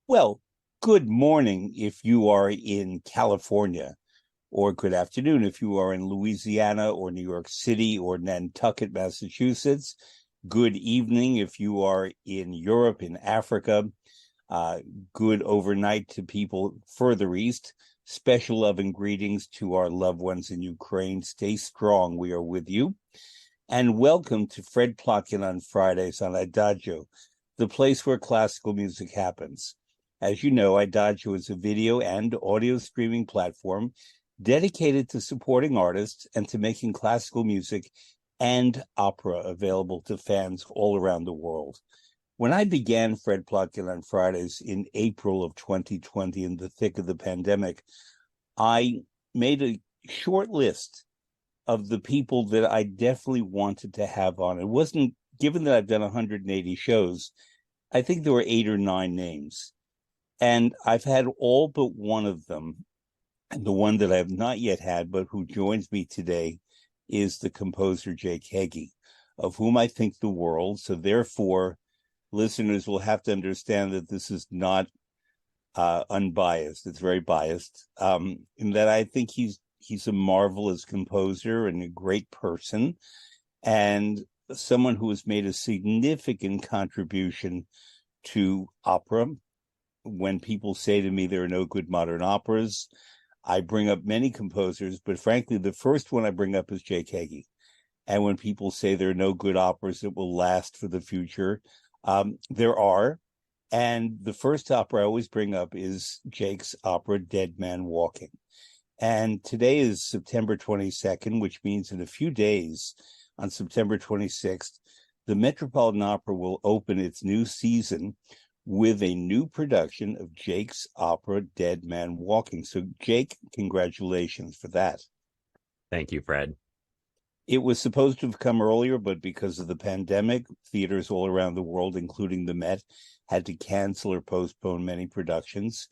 Well, good morning if you are in California, or good afternoon if you are in Louisiana or New York City or Nantucket, Massachusetts. Good evening if you are in Europe, in Africa. Uh, Good overnight to people further east. Special love and greetings to our loved ones in Ukraine. Stay strong. We are with you. And welcome to Fred Plotkin on Fridays on Adagio, the place where classical music happens. As you know, Adagio is a video and audio streaming platform dedicated to supporting artists and to making classical music and opera available to fans all around the world. When I began Fred Plotkin on Fridays in April of 2020, in the thick of the pandemic, I made a short list of the people that I definitely wanted to have on. It wasn't, given that I've done 180 shows, I think there were 8 or 9 names. And I've had all but one of them. And the one that I have not yet had, but who joins me today, is the composer Jake Heggie, of whom I think the world. So therefore, listeners will have to understand that this is not unbiased. It's very biased, in that I think he's a marvelous composer and a great person, and someone who has made a significant contribution to opera. When people say to me there are no good modern operas, I bring up many composers, but frankly, the first one I bring up is Jake Heggie. And when people say there are no good operas that will last for the future, there are. And the first opera I always bring up is Jake's opera, Dead Man Walking. And today is September 22nd, which means in a few days, on September 26th, the Metropolitan Opera will open its new season with a new production of Jake's opera, Dead Man Walking. So, Jake, congratulations for that. Thank you, Fred. It was supposed to have come earlier, but because of the pandemic, theaters all around the world, including the Met, had to cancel or postpone many productions.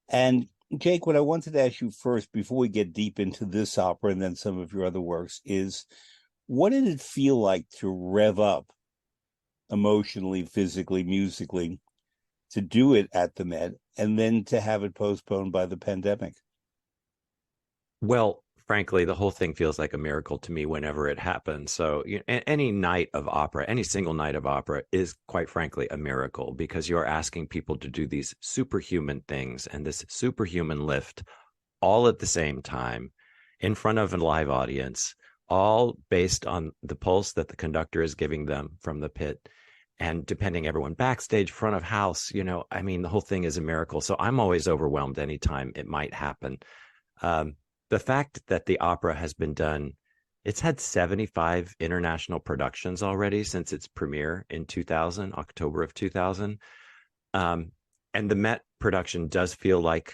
And Jake, what I wanted to ask you first, before we get deep into this opera and then some of your other works, is what did it feel like to rev up emotionally, physically, musically, to do it at the Met and then to have it postponed by the pandemic? Well, frankly, the whole thing feels like a miracle to me whenever it happens. So, any night of opera, any single night of opera is quite frankly a miracle because you're asking people to do these superhuman things and this superhuman lift all at the same time in front of a live audience, all based on the pulse that the conductor is giving them from the pit. And depending everyone backstage, front of house, the whole thing is a miracle. So I'm always overwhelmed anytime it might happen. Um, the fact that the opera has been done, it's had 75 international productions already since its premiere in 2000, October of 2000. And the Met production does feel like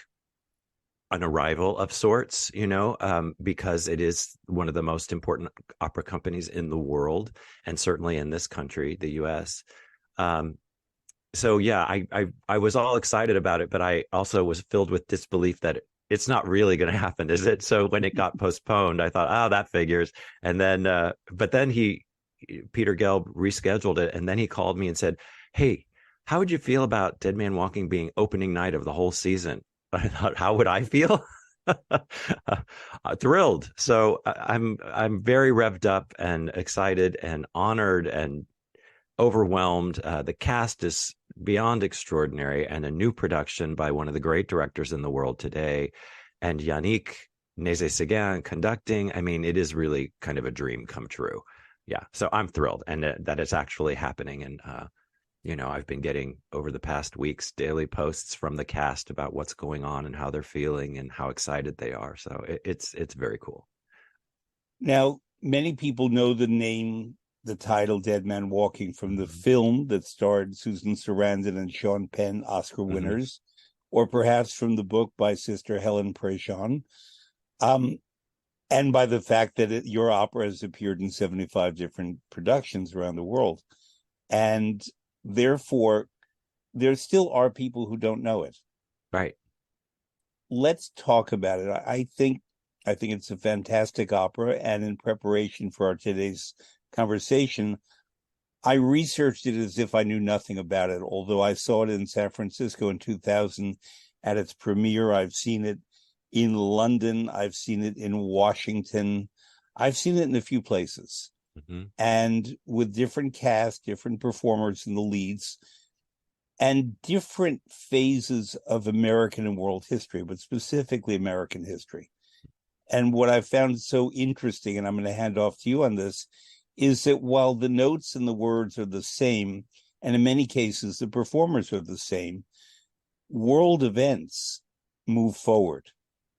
an arrival of sorts, because it is one of the most important opera companies in the world, and certainly in this country, the U.S. So yeah, I was all excited about it, but I also was filled with disbelief that it's not really going to happen, is it? So when it got postponed, I thought, oh, that figures. And then, but then Peter Gelb rescheduled it, and then he called me and said, "Hey, how would you feel about Dead Man Walking being opening night of the whole season?" I thought, how would I feel? Thrilled. So I'm very revved up and excited and honored and overwhelmed. The cast is beyond extraordinary, and a new production by one of the great directors in the world today, and Yannick Nézet-Séguin conducting. I mean, it is really kind of a dream come true. Yeah, so I'm thrilled, and that it's actually happening. And I've been getting over the past weeks daily posts from the cast about what's going on and how they're feeling and how excited they are. So it's very cool. Now, many people know the title Dead Man Walking from the film that starred Susan Sarandon and Sean Penn, Oscar winners, or perhaps from the book by Sister Helen Prejean, and by the fact that your opera has appeared in 75 different productions around the world. And therefore, there still are people who don't know it. Right. Let's talk about it. I think it's a fantastic opera, and in preparation for our today's conversation, I researched it as if I knew nothing about it, although I saw it in San Francisco in 2000 at its premiere. I've seen it in London. I've seen it in Washington. I've seen it in a few places. Mm-hmm. And with different cast, different performers in the leads, and different phases of American and world history, but specifically American history. And what I found so interesting, and I'm going to hand off to you on this, is that while the notes and the words are the same, and in many cases the performers are the same, world events move forward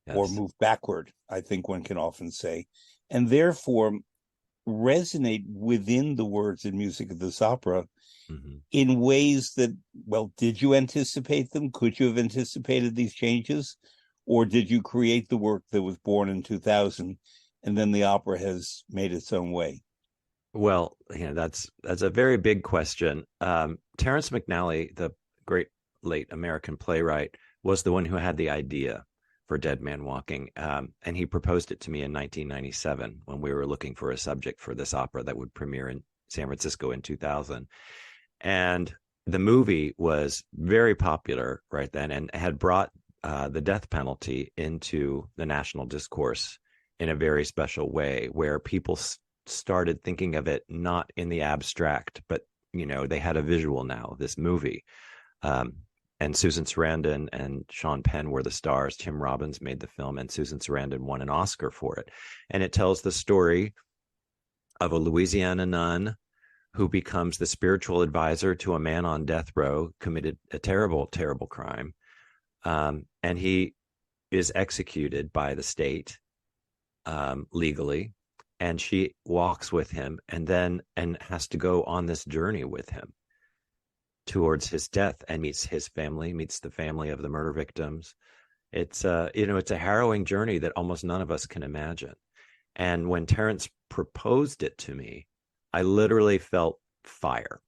or Yes. move backward, I think one can often say, and therefore resonate within the words and music of this opera Mm-hmm. in ways that, well, did you anticipate them? Could you have anticipated these changes? Or did you create the work that was born in 2000 and then the opera has made its own way? Well, that's a very big question. Terrence McNally, the great late American playwright, was the one who had the idea for Dead Man Walking, and he proposed it to me in 1997 when we were looking for a subject for this opera that would premiere in San Francisco in 2000. And the movie was very popular right then and had brought the death penalty into the national discourse in a very special way, where people started thinking of it not in the abstract, but they had a visual now. This movie, and Susan Sarandon and Sean Penn were the stars. Tim Robbins made the film, and Susan Sarandon won an Oscar for it. And it tells the story of a Louisiana nun who becomes the spiritual advisor to a man on death row, committed a terrible, terrible crime. And he is executed by the state legally. And she walks with him and has to go on this journey with him towards his death, and meets his family, meets the family of the murder victims. It's it's a harrowing journey that almost none of us can imagine. And when Terrence proposed it to me, I literally felt fire,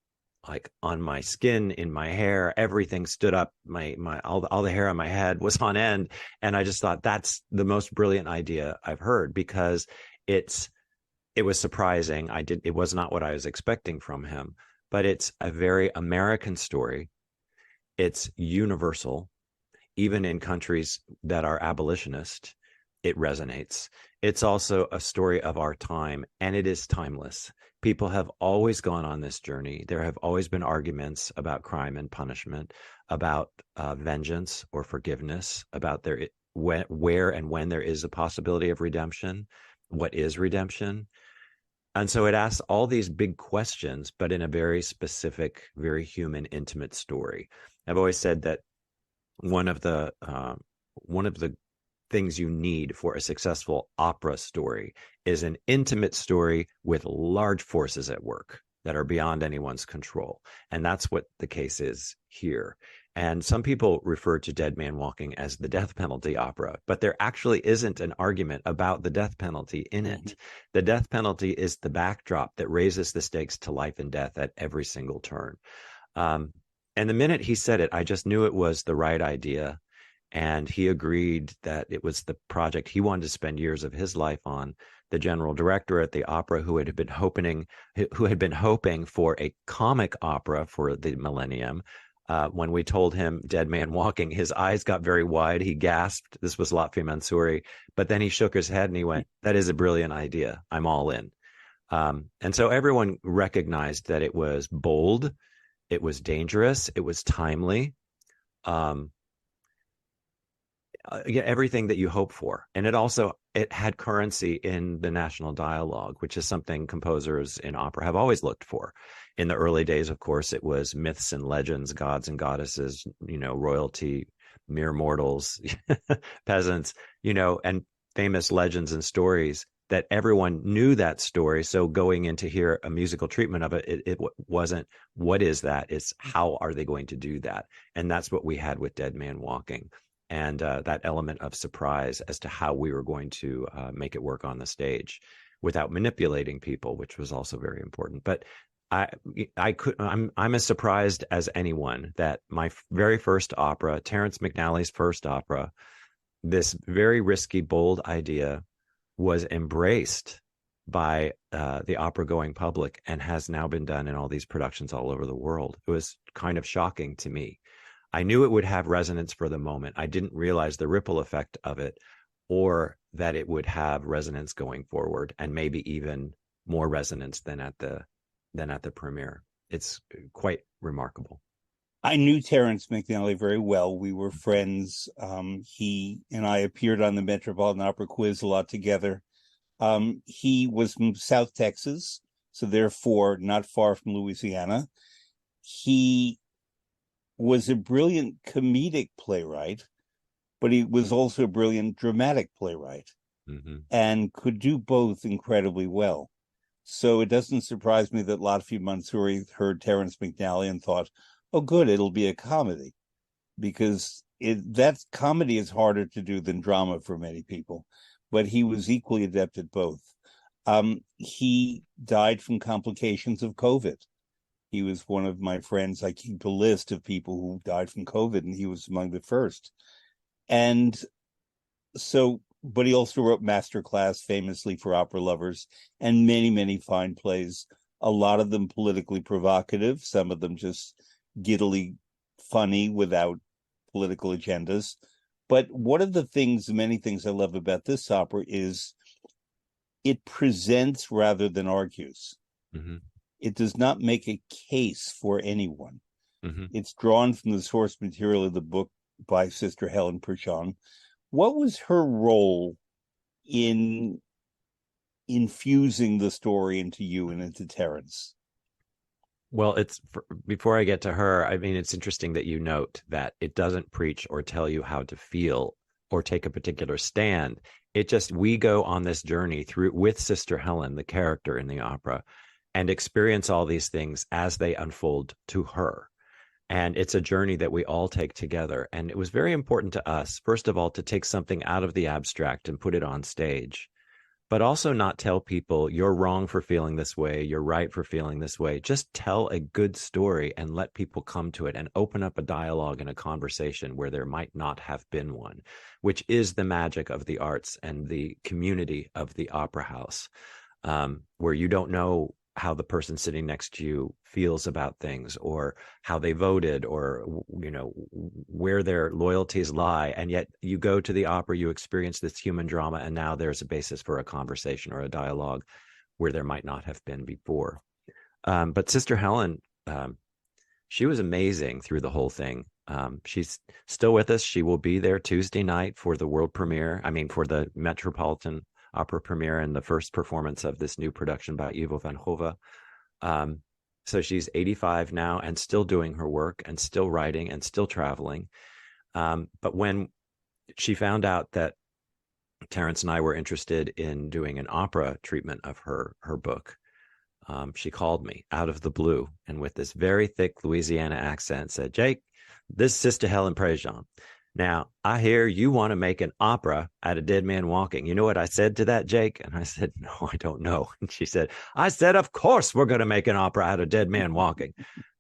like on my skin, in my hair. Everything stood up. My all the hair on my head was on end, and I just thought that's the most brilliant idea I've heard, because it was surprising. It was not what I was expecting from him, but it's a very American story. It's universal, even in countries that are abolitionist. It resonates. It's also a story of our time, and it is timeless. People have always gone on this journey. There have always been arguments about crime and punishment, about vengeance or forgiveness, about where and when there is a possibility of redemption. What is redemption? And so it asks all these big questions, but in a very specific, very human, intimate story. I've always said that one of the things you need for a successful opera story is an intimate story with large forces at work that are beyond anyone's control. And that's what the case is here. And some people refer to Dead Man Walking as the death penalty opera, but there actually isn't an argument about the death penalty in it. The death penalty is the backdrop that raises the stakes to life and death at every single turn. And the minute he said it, I just knew it was the right idea. And he agreed that it was the project he wanted to spend years of his life on. The general director at the opera, who had been hoping for a comic opera for the millennium, when we told him Dead Man Walking, his eyes got very wide. He gasped. This was Lotfi Mansouri. But then he shook his head and he went, "That is a brilliant idea. I'm all in." And so everyone recognized that it was bold, it was dangerous, it was timely. Everything that you hope for. And it had currency in the national dialogue, which is something composers in opera have always looked for. In the early days, of course, it was myths and legends, gods and goddesses, royalty, mere mortals, peasants, and famous legends and stories that everyone knew that story. So going in to hear a musical treatment of it, it wasn't, what is that? It's how are they going to do that? And that's what we had with Dead Man Walking. And that element of surprise as to how we were going to make it work on the stage without manipulating people, which was also very important. But I'm as surprised as anyone that my very first opera, Terrence McNally's first opera, this very risky, bold idea was embraced by the opera going public and has now been done in all these productions all over the world. It was kind of shocking to me. I knew it would have resonance for the moment. I didn't realize the ripple effect of it, or that it would have resonance going forward, and maybe even more resonance than at the premiere. It's quite remarkable. I knew Terence McNally very well. We were friends. He and I appeared on the Metropolitan Opera Quiz a lot together. He was from South Texas, so therefore not far from Louisiana. He was a brilliant comedic playwright, but he was also a brilliant dramatic playwright and could do both incredibly well. So it doesn't surprise me that a lot of you Mansouri heard Terence McNally and thought, oh, good, it'll be a comedy, because that comedy is harder to do than drama for many people, but he was equally adept at both. He died from complications of COVID. He was one of my friends. I keep a list of people who died from COVID, and he was among the first. And so, but he also wrote Masterclass, famously for opera lovers, and many, many fine plays, a lot of them politically provocative, some of them just giddily funny without political agendas. But one of the things, many things I love about this opera is it presents rather than argues. Mm-hmm. It does not make a case for anyone. Mm-hmm. It's drawn from the source material of the book by Sister Helen Purchon. What was her role in infusing the story into you and into Terence? Well, before I get to her, I mean, it's interesting that you note that it doesn't preach or tell you how to feel or take a particular stand. We go on this journey through with Sister Helen, the character in the opera, and experience all these things as they unfold to her. And it's a journey that we all take together. And it was very important to us, first of all, to take something out of the abstract and put it on stage, but also not tell people you're wrong for feeling this way, you're right for feeling this way. Just tell a good story and let people come to it and open up a dialogue and a conversation where there might not have been one, which is the magic of the arts and the community of the opera house, where you don't know how the person sitting next to you feels about things, or how they voted, or where their loyalties lie, and yet you go to the opera, you experience this human drama, and now there's a basis for a conversation or a dialogue where there might not have been before. But Sister Helen, she was amazing through the whole thing. She's still with us. She will be there Tuesday night for the world premiere. For the Metropolitan Opera premiere and the first performance of this new production by Ivo van Hove. So she's 85 now and still doing her work and still writing and still traveling. But when she found out that Terence and I were interested in doing an opera treatment of her book, she called me out of the blue and with this very thick Louisiana accent said, Jake, this is Sister Helen Prejean. Now, I hear you want to make an opera out of Dead Man Walking. You know what I said to that, Jake? And I said, no, I don't know. And she said, I said, of course we're going to make an opera out of Dead Man Walking.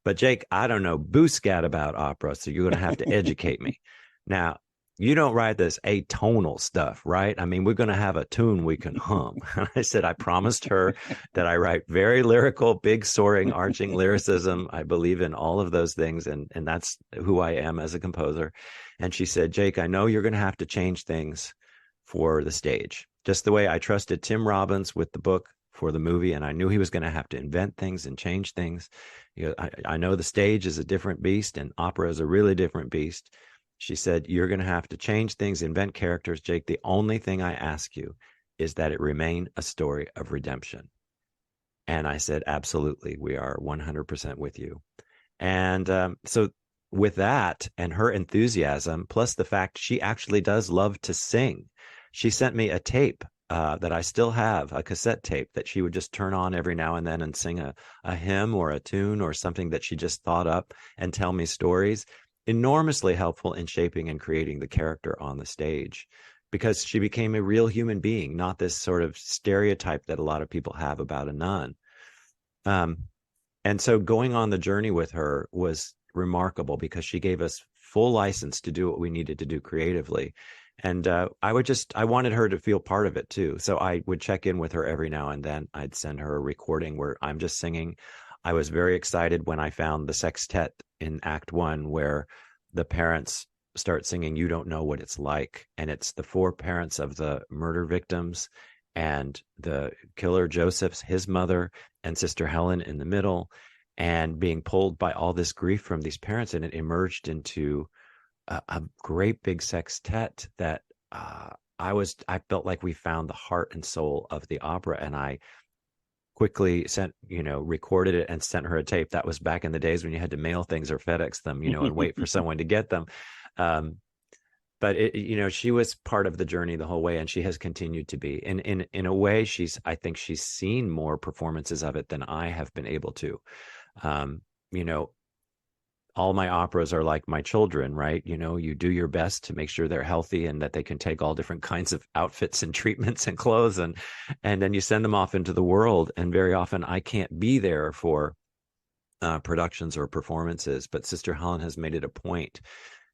But Jake, I don't know booscat about opera, so you're going to have to educate me. Now, you don't write this atonal stuff, right? We're going to have a tune we can hum. And I said, I promised her that I write very lyrical, big, soaring, arching lyricism. I believe in all of those things, and that's who I am as a composer. And she said, Jake, I know you're going to have to change things for the stage, just the way I trusted Tim Robbins with the book for the movie, and I knew he was going to have to invent things and change things. I know the stage is a different beast, and opera is a really different beast. She said, you're going to have to change things, invent characters. Jake, the only thing I ask you is that it remain a story of redemption. And I said, absolutely, we are 100% with you. And so with that and her enthusiasm, plus the fact she actually does love to sing, she sent me a tape that I still have, a cassette tape that she would just turn on every now and then and sing a hymn or a tune or something that she just thought up and tell me stories. Enormously helpful in shaping and creating the character on the stage, because she became a real human being, not this sort of stereotype that a lot of people have about a nun. And so going on the journey with her was remarkable because she gave us full license to do what we needed to do creatively. And I wanted her to feel part of it too. So I would check in with her every now and then. I'd send her a recording where I'm just singing. I was very excited when I found the sextet in Act One, where the parents start singing "You Don't Know What It's Like," and it's the four parents of the murder victims and the killer Joseph's, his mother, and Sister Helen in the middle, and being pulled by all this grief from these parents, and it emerged into a great big sextet that I felt like we found the heart and soul of the opera, and I quickly recorded it and sent her a tape. That was back in the days when you had to mail things or FedEx them, and wait for someone to get them. But she was part of the journey the whole way, and she has continued to be. And in a way, I think she's seen more performances of it than I have been able to. Um, you know, all my operas are like my children, right? You do your best to make sure they're healthy and that they can take all different kinds of outfits and treatments and clothes, and then you send them off into the world. And very often I can't be there for productions or performances, but Sister Helen has made it a point,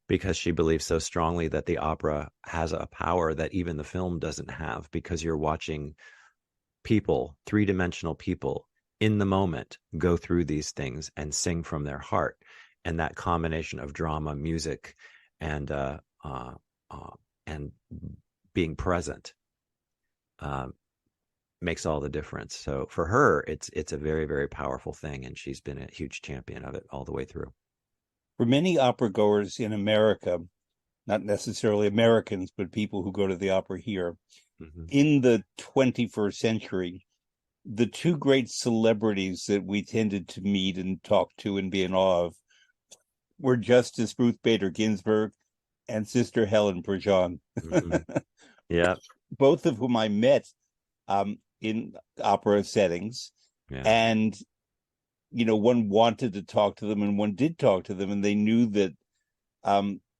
because she believes so strongly that the opera has a power that even the film doesn't have, because you're watching people, three-dimensional people, in the moment go through these things and sing from their heart. And that combination of drama, music, and being present makes all the difference. So for her, it's a very, very powerful thing, and she's been a huge champion of it all the way through. For many opera goers in America, not necessarily Americans, but people who go to the opera here, in the 21st century, the two great celebrities that we tended to meet and talk to and be in awe of were Justice Ruth Bader Ginsburg and Sister Helen Prejean. Yeah. Both of whom I met in opera settings. Yeah. And, one wanted to talk to them and one did talk to them, and they knew that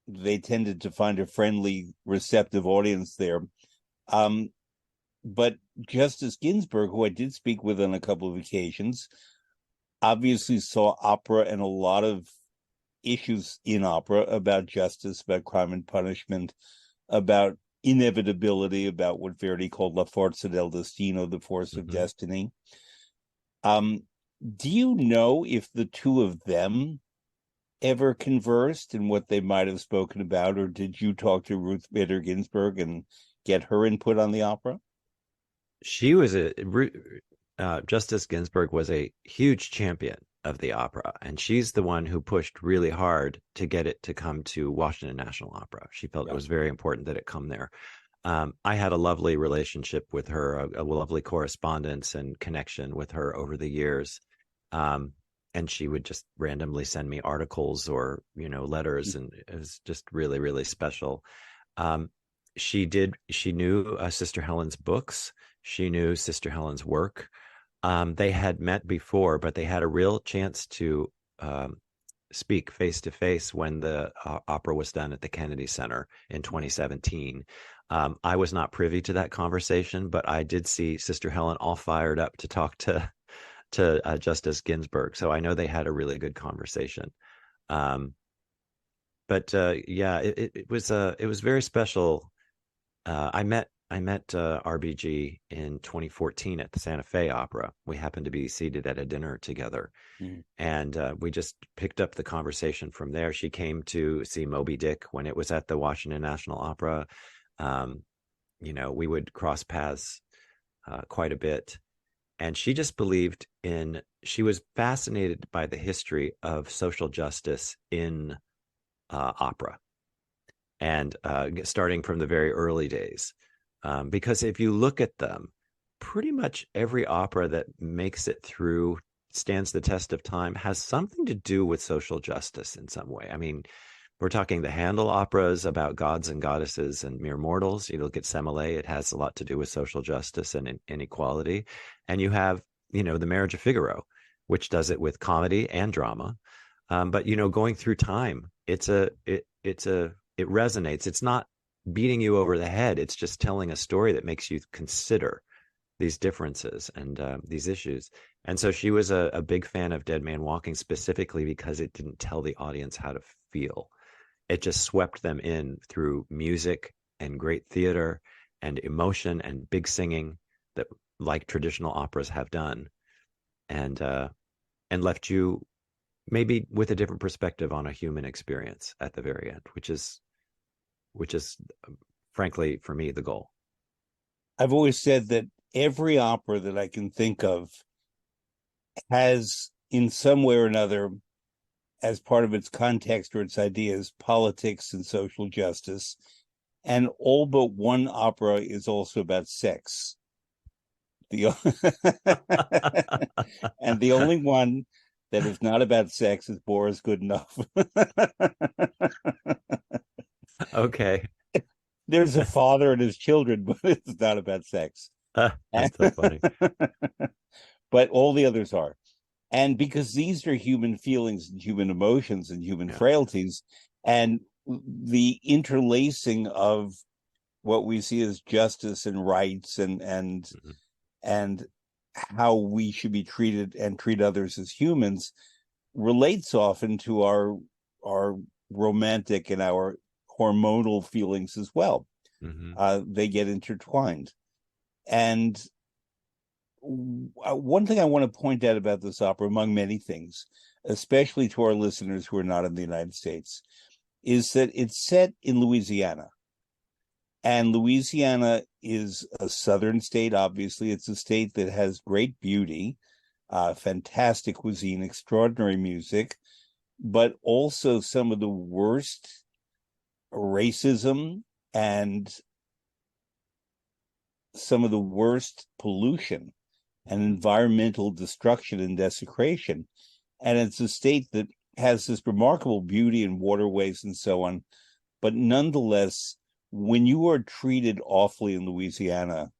they tended to find a friendly, receptive audience there. But Justice Ginsburg, who I did speak with on a couple of occasions, obviously saw opera and a lot of issues in opera about justice, about crime and punishment, about inevitability, about what Verdi called La Forza del Destino, the force of destiny. Do you know if the two of them ever conversed and what they might have spoken about, or did you talk to Ruth Bader Ginsburg and get her input on the opera? She was Justice Ginsburg was a huge champion of the opera, and she's the one who pushed really hard to get it to come to Washington National Opera. She felt it was very important that it come there. I had a lovely relationship with her, a lovely correspondence and connection with her over the years. And she would just randomly send me articles or, letters, and it was just really, really special. She knew Sister Helen's books. She knew Sister Helen's work. They had met before, but they had a real chance to speak face to face when the opera was done at the Kennedy Center in 2017. I was not privy to that conversation, but I did see Sister Helen all fired up to talk to Justice Ginsburg. So I know they had a really good conversation. It was very special. I met RBG in 2014 at the Santa Fe Opera. We happened to be seated at a dinner together, and we just picked up the conversation from there. She came to see Moby Dick when it was at the Washington National Opera. We would cross paths quite a bit, and she just believed she was fascinated by the history of social justice in opera, and starting from the very early days. Because if you look at them, pretty much every opera that makes it through, stands the test of time, has something to do with social justice in some way. I mean, we're talking the Handel operas about gods and goddesses and mere mortals. You look at Semele, it has a lot to do with social justice and inequality. And you have, the Marriage of Figaro, which does it with comedy and drama. But going through time, it resonates. It's not beating you over the head. It's just telling a story that makes you consider these differences and these issues. And so she was a big fan of Dead Man Walking, specifically because it didn't tell the audience how to feel. It just swept them in through music and great theater and emotion and big singing that like traditional operas have done, and left you maybe with a different perspective on a human experience at the very end, which is frankly for me the goal. I've always said that every opera that I can think of has, in some way or another, as part of its context or its ideas, politics and social justice. And all but one opera is also about sex. The and the only one that is not about sex is Boris Godunov. Okay. There's a father and his children, but it's not about sex. That's so funny. But all the others are. And because these are human feelings and human emotions and human Yeah. frailties, and the interlacing of what we see as justice and rights Mm-hmm. and how we should be treated and treat others as humans relates often to our romantic and our hormonal feelings as well. Mm-hmm. They get intertwined. And one thing I want to point out about this opera, among many things, especially to our listeners who are not in the United States, is that it's set in Louisiana. And Louisiana is a southern state, obviously. It's a state that has great beauty, fantastic cuisine, extraordinary music, but also some of the worst racism and some of the worst pollution and environmental destruction and desecration. And it's a state that has this remarkable beauty and waterways and so on. But nonetheless, when you are treated awfully in Louisiana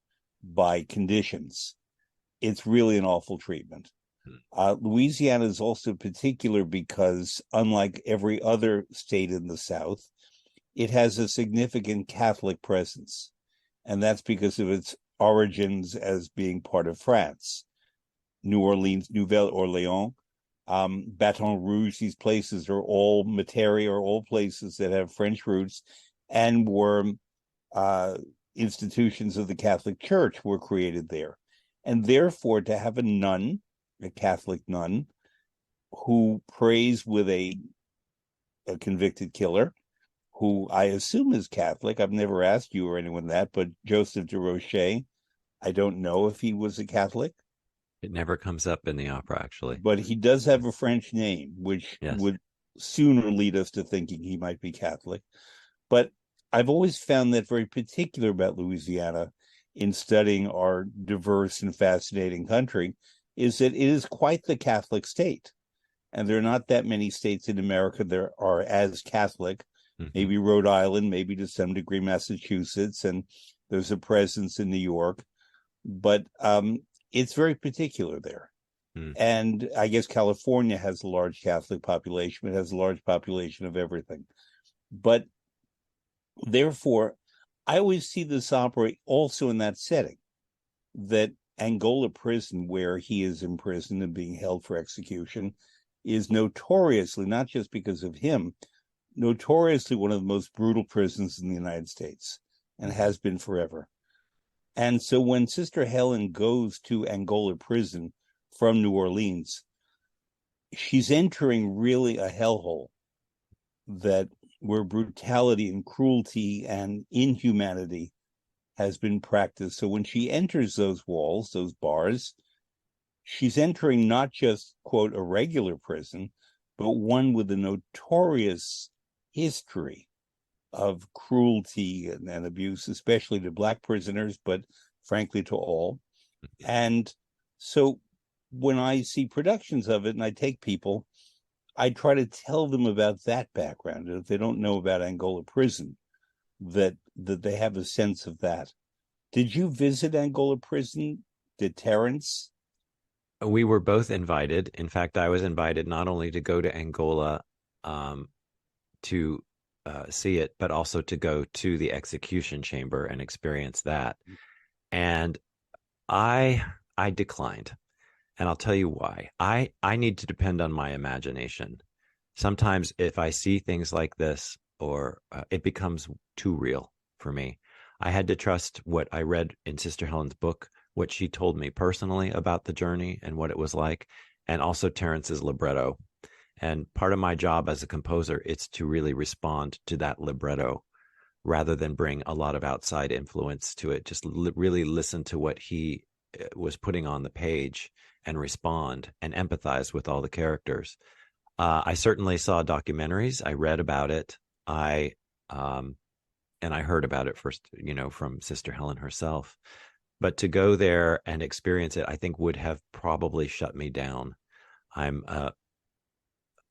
by conditions, it's really an awful treatment. Louisiana is also particular because, unlike every other state in the South, it has a significant Catholic presence. And that's because of its origins as being part of France. New Orleans, Nouvelle Orleans, Baton Rouge, these places are all Metairie, are all places that have French roots and were institutions of the Catholic Church were created there. And therefore, to have a nun, a Catholic nun, who prays with a convicted killer, who I assume is Catholic. I've never asked you or anyone that, but Joseph de Rocher, I don't know if he was a Catholic. It never comes up in the opera, actually. But he does have Yes. a French name, which Yes. would sooner lead us to thinking he might be Catholic. But I've always found that very particular about Louisiana in studying our diverse and fascinating country is that it is quite the Catholic state. And there are not that many states in America that are as Catholic. Mm-hmm. Maybe Rhode Island, maybe to some degree Massachusetts, and there's a presence in New York. But it's very particular there. Mm. And I guess California has a large Catholic population. It has a large population of everything. But therefore, I always see this opera also in that setting, that Angola prison, where he is imprisoned and being held for execution, is notoriously, not just because of him, notoriously one of the most brutal prisons in the United States and has been forever. And so when Sister Helen goes to Angola prison from New Orleans, she's entering really a hellhole that where brutality and cruelty and inhumanity has been practiced. So when she enters those walls, those bars, she's entering not just, quote, a regular prison, but one with a notorious history of cruelty and abuse, especially to Black prisoners, but frankly to all. And so when I see productions of it and I take people, I try to tell them about that background. If they don't know about Angola prison, that they have a sense of that. Did you visit Angola prison? Did Terrence? We were both invited. In fact, I was invited not only to go to Angola to see it, but also to go to the execution chamber and experience that. And I declined. And I'll tell you why. I need to depend on my imagination. Sometimes if I see things like this, or it becomes too real for me. I had to trust what I read in Sister Helen's book, what she told me personally about the journey and what it was like, and also Terence's libretto. And part of my job as a composer is to really respond to that libretto rather than bring a lot of outside influence to it. Just really listen to what he was putting on the page and respond and empathize with all the characters. I certainly saw documentaries. I read about it. And I heard about it first, from Sister Helen herself. But to go there and experience it, I think would have probably shut me down. I'm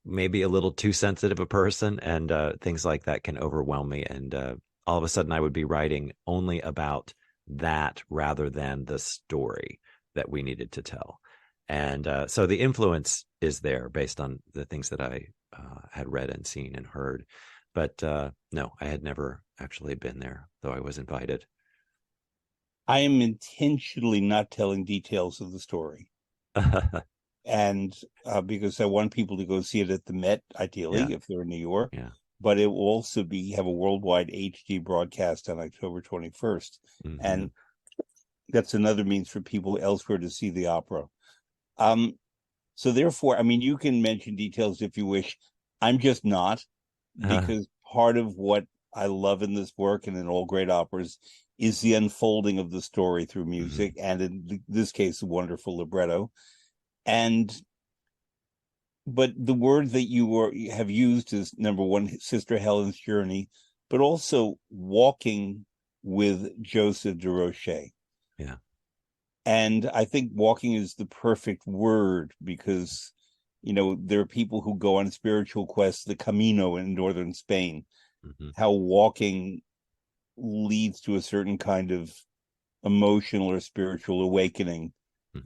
maybe a little too sensitive a person, and things like that can overwhelm me. And all of a sudden, I would be writing only about that rather than the story that we needed to tell. And so the influence is there based on the things that I had read and seen and heard. But no, I had never actually been there, though I was invited. I am intentionally not telling details of the story. And because I want people to go see it at the Met, ideally, if they're in New York. Yeah. But it will also have a worldwide HD broadcast on October 21st. Mm-hmm. And that's another means for people elsewhere to see the opera. So therefore, I mean, you can mention details if you wish. I'm just not, because part of what I love in this work and in all great operas is the unfolding of the story through music, and in this case, a wonderful libretto. But the word that you have used is, number one, Sister Helen's journey, but also walking with Joseph de Rocher. Yeah. And I think walking is the perfect word, because, there are people who go on spiritual quests, the Camino in northern Spain, how walking leads to a certain kind of emotional or spiritual awakening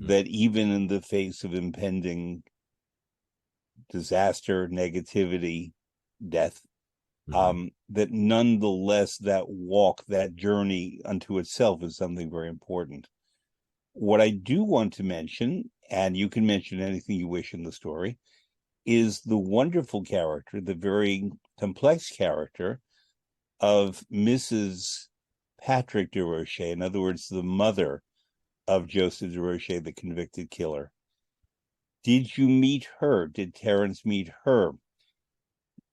that even in the face of impending disaster, negativity, death, that nonetheless that walk, that journey unto itself is something very important. What I do want to mention, and you can mention anything you wish in the story, is the wonderful character, the very complex character of Mrs. Patrick de Rocher, in other words, the mother of Joseph de Rocher, the convicted killer. Did you meet her? Did Terence meet her?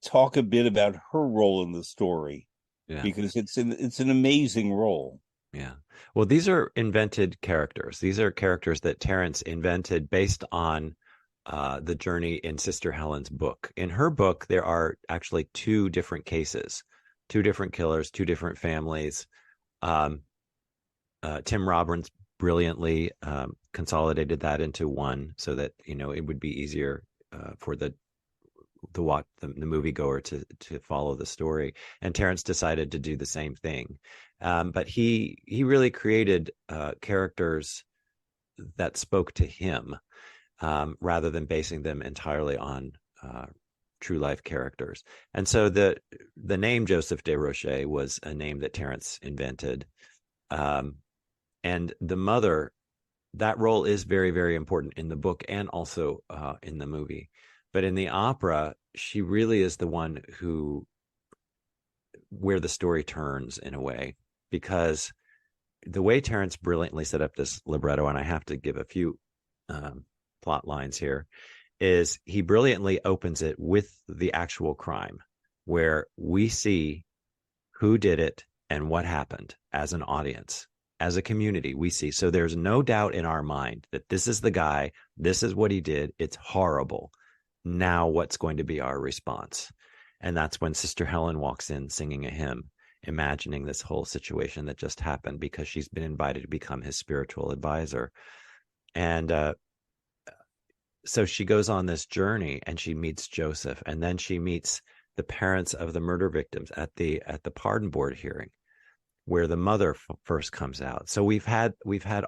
Talk a bit about her role in the story, because it's an amazing role. Yeah. Well, these are invented characters. These are characters that Terence invented based on the journey in Sister Helen's book. In her book, there are actually two different cases, two different killers, two different families. Tim Robbins brilliantly consolidated that into one so that, it would be easier for the moviegoer to follow the story. And Terence decided to do the same thing. But he really created characters that spoke to him, rather than basing them entirely on true life characters. And so the name Joseph de Rocher was a name that Terence invented. And the mother, that role is very, very important in the book and also in the movie. But in the opera, she really is the one where the story turns in a way, because the way Terence brilliantly set up this libretto, and I have to give a few plot lines here, is he brilliantly opens it with the actual crime, where we see who did it and what happened as an audience. As a community, we see. So there's no doubt in our mind that this is the guy, this is what he did, it's horrible. Now what's going to be our response? And that's when Sister Helen walks in singing a hymn, imagining this whole situation that just happened, because she's been invited to become his spiritual advisor. And so she goes on this journey, and she meets Joseph, and then she meets the parents of the murder victims at the pardon board hearing, where the mother first comes out. So we've had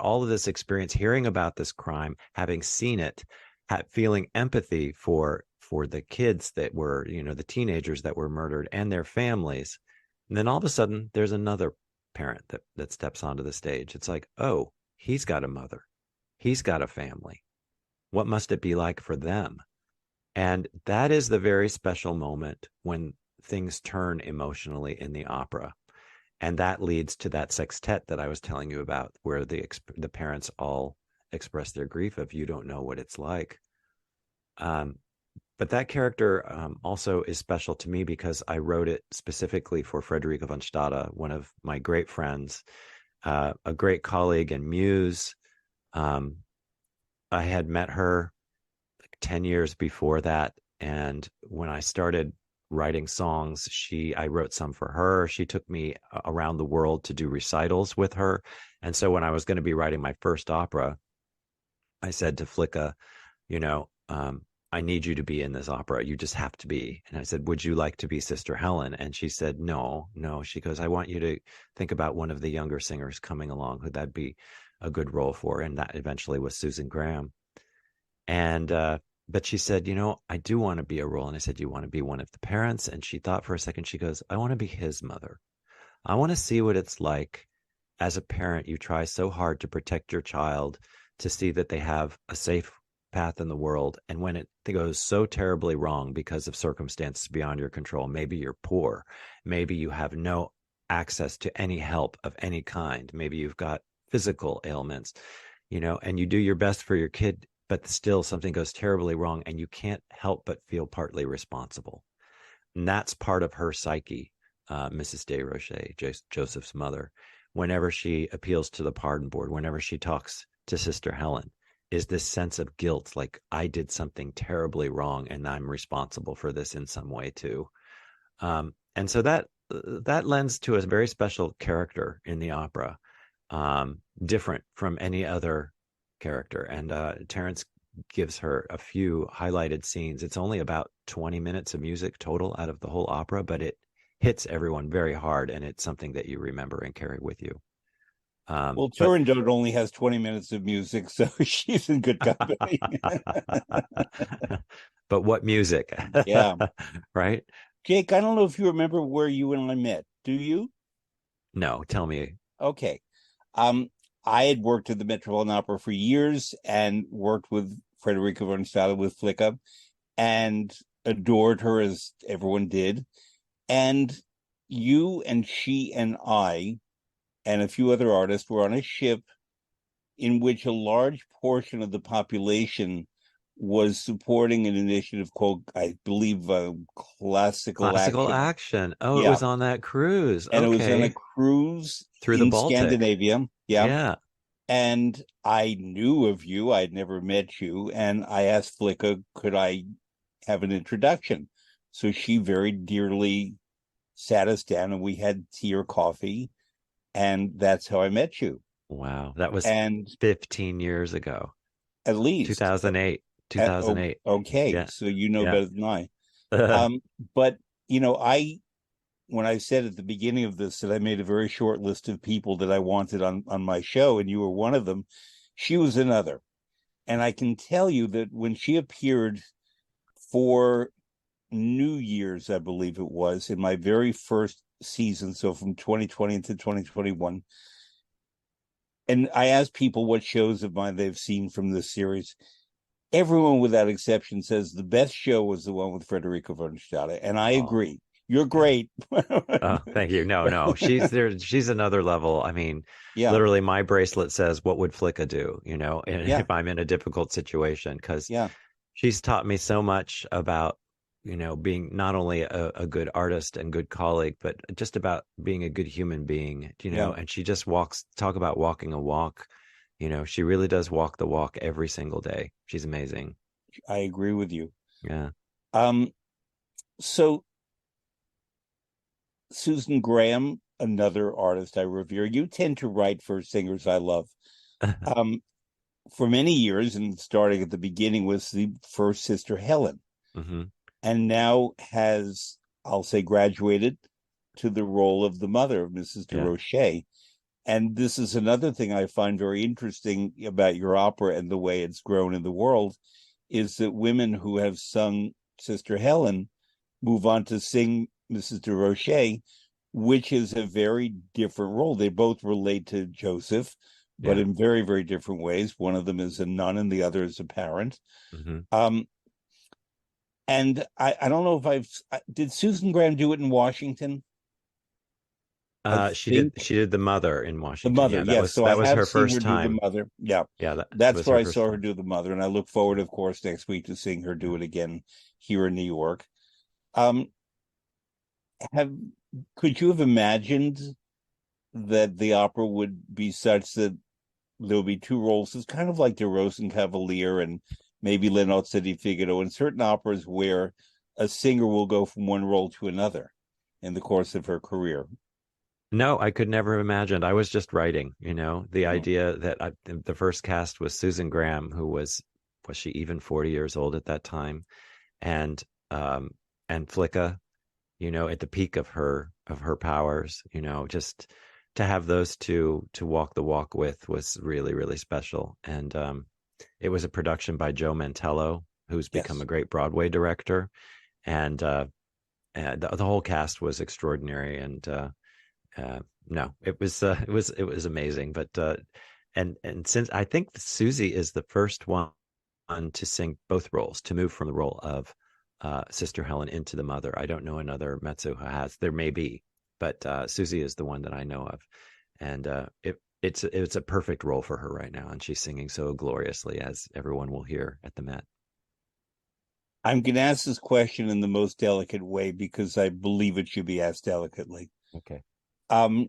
all of this experience, hearing about this crime, having seen it, feeling empathy for the kids that were, the teenagers that were murdered and their families. And then all of a sudden, there's another parent that steps onto the stage. It's like, oh, he's got a mother. He's got a family. What must it be like for them? And that is the very special moment when things turn emotionally in the opera. And that leads to that sextet that I was telling you about, where the parents all express their grief of, you don't know what it's like. Um, but that character also is special to me because I wrote it specifically for Frederica von Stade, one of my great friends, a great colleague and muse. Um, I had met her like 10 years before that. And when I started writing songs, I wrote some for her. She took me around the world to do recitals with her. And so when I was going to be writing my first opera, I said to Flicka, you know, I need you to be in this opera. You just have to be. And I said, would you like to be Sister Helen? And she said, no, no. She goes, I want you to think about one of the younger singers coming along who that'd be a good role for. And that eventually was Susan Graham. And, but she said, I do want to be a role. And I said, you want to be one of the parents? And she thought for a second. She goes, I want to be his mother. I want to see what it's like as a parent. You try so hard to protect your child, to see that they have a safe path in the world. And when it goes so terribly wrong because of circumstances beyond your control, maybe you're poor, maybe you have no access to any help of any kind, maybe you've got physical ailments, and you do your best for your kid, but still something goes terribly wrong and you can't help but feel partly responsible. And that's part of her psyche, Mrs. Desrochers, Joseph's mother, whenever she appeals to the pardon board, whenever she talks to Sister Helen, is this sense of guilt, like I did something terribly wrong and I'm responsible for this in some way too. And so that lends to a very special character in the opera, different from any other character. And Terence gives her a few highlighted scenes. It's only about 20 minutes of music total out of the whole opera, but it hits everyone very hard, and it's something that you remember and carry with you. Well, But Turandot only has 20 minutes of music, so she's in good company. but what music? Yeah. Right? Jake, I don't know if you remember where you and I met. Do you? No, tell me. Okay. Um, I had worked at the Metropolitan Opera for years and worked with Frederica von Stade with Flicka and adored her as everyone did. And you and she and I and a few other artists were on a ship in which a large portion of the population was supporting an initiative called, I believe, Classical Classical Action. action. Oh, it Yeah. was on that cruise. And it was on a Okay. cruise Through the in Baltic. Scandinavia. Yeah. Yeah. And I knew of you. I'd never met you. And I asked Flicka, could I have an introduction? So she very dearly sat us down and we had tea or coffee. And that's how I met you. Wow. That was And 15 years ago. at least, 2008. oh, 2008. okay. Yeah. So you know Yeah. better than I. But, when I said at the beginning of this that I made a very short list of people that I wanted on my show, and you were one of them, she was another. And I can tell you that when she appeared for New Year's, I believe it was, in my very first season, so from 2020 into 2021, and I asked people what shows of mine they've seen from this series. Everyone without exception says the best show was the one with Frederica von Stade. And I Oh, agree. You're yeah. great. Oh, thank you. No, no. She's there. She's another level. I mean, Yeah. literally my bracelet says, what would Flicka do? And Yeah. if I'm in a difficult situation, because Yeah. she's taught me so much about, being not only a good artist and good colleague, but just about being a good human being, Yeah. and she just talk about walking a walk. She really does walk the walk every single day. She's amazing. I agree with you. Yeah. Um, so Susan Graham, another artist I revere. You tend to write for singers I love. Um, for many years, and starting at the beginning, was the first Sister Helen, Hmm. and now has, I'll say, graduated to the role of the mother of Mrs. de Yeah. Rocher. And this is another thing I find very interesting about your opera and the way it's grown in the world, is that women who have sung Sister Helen move on to sing Mrs. de Rocher, which is a very different role. They both relate to Joseph, but Yeah. in very, very different ways. One of them is a nun and the other is a parent. Hmm. Um, and I don't know if did Susan Graham do it in Washington? I think She did the mother in the Washington. mother. Yeah, Yes, so I that was have her seen her first do the time. mother. Yeah, Yeah, that that's was where her I first saw her time. do the mother, and I look forward, of course, next week to seeing her do it again here in New York. Um, have could you have imagined that the opera would be such that there would be two roles? It's kind of like the Rosenkavalier and maybe Le Nozze di Figaro in certain operas where a singer will go from one role to another in the course of her career. No, I could never have imagined. I was just writing, the Mm. idea that the first cast was Susan Graham, who was she even 40 years old at that time, and um and Flicka, at the peak of her powers, just to have those two to walk the walk with was really, really special. And it was a production by Joe Mantello, who's become Yes. a great Broadway director, and the whole cast was extraordinary. And no, it was amazing. But and since I think Susie is the first one to sing both roles, to move from the role of Sister Helen into the mother. I don't know another mezzo who has. There may be, but Susie is the one that I know of, and it's a perfect role for her right now, and she's singing so gloriously, as everyone will hear at the Met. I'm going to ask this question in the most delicate way because I believe it should be asked delicately. Okay. Um,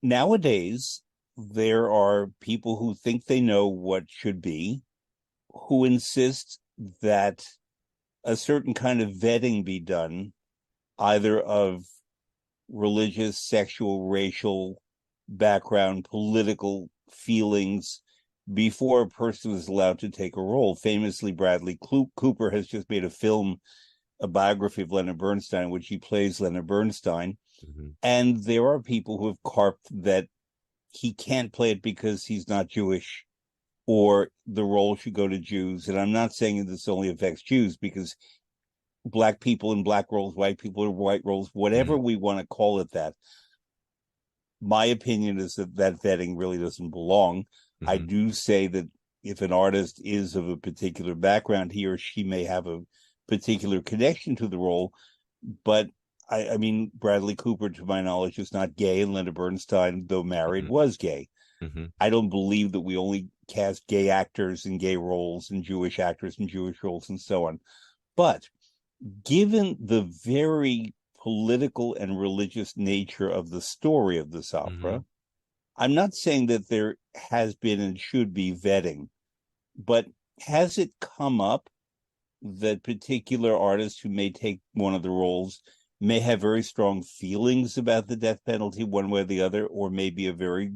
Nowadays, there are people who think they know what should be, who insist that a certain kind of vetting be done, either of religious, sexual, racial background, political feelings, before a person is allowed to take a role. Famously, Bradley Cooper has just made a film, a biography of Leonard Bernstein, in which he plays Leonard Bernstein. Mm-hmm. And there are people who have carped that he can't play it because he's not Jewish or the role should go to Jews. And I'm not saying that this only affects Jews because black people in black roles, white people in white roles, whatever Mm-hmm. we want to call it that. My opinion is that that vetting really doesn't belong. I Mm-hmm. do say that if an artist is of a particular background, he or she may have a particular connection to the role. But I mean, Bradley Cooper, to my knowledge, is not gay, and Leonard Bernstein, though married, was gay. Mm-hmm. I don't believe that we only cast gay actors in gay roles and Jewish actors in Jewish roles and so on. But given the very political and religious nature of the story of this Mm-hmm. opera, I'm not saying that there has been and should be vetting, but has it come up that particular artists who may take one of the roles may have very strong feelings about the death penalty one way or the other, or maybe a very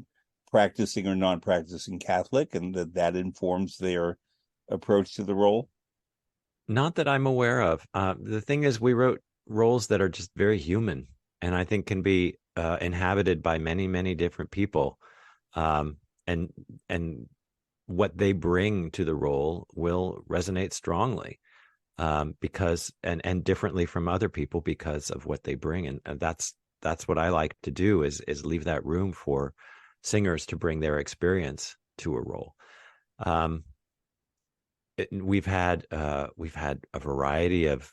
practicing or non-practicing Catholic, and that informs their approach to the role? Not that I'm aware of. The thing is, we wrote roles that are just very human, and I think can be inhabited by many, many different people. Um, and and what they bring to the role will resonate strongly, because and differently from other people because of what they bring. And that's what I like to do is leave that room for singers to bring their experience to a role. Um, we've had a variety of,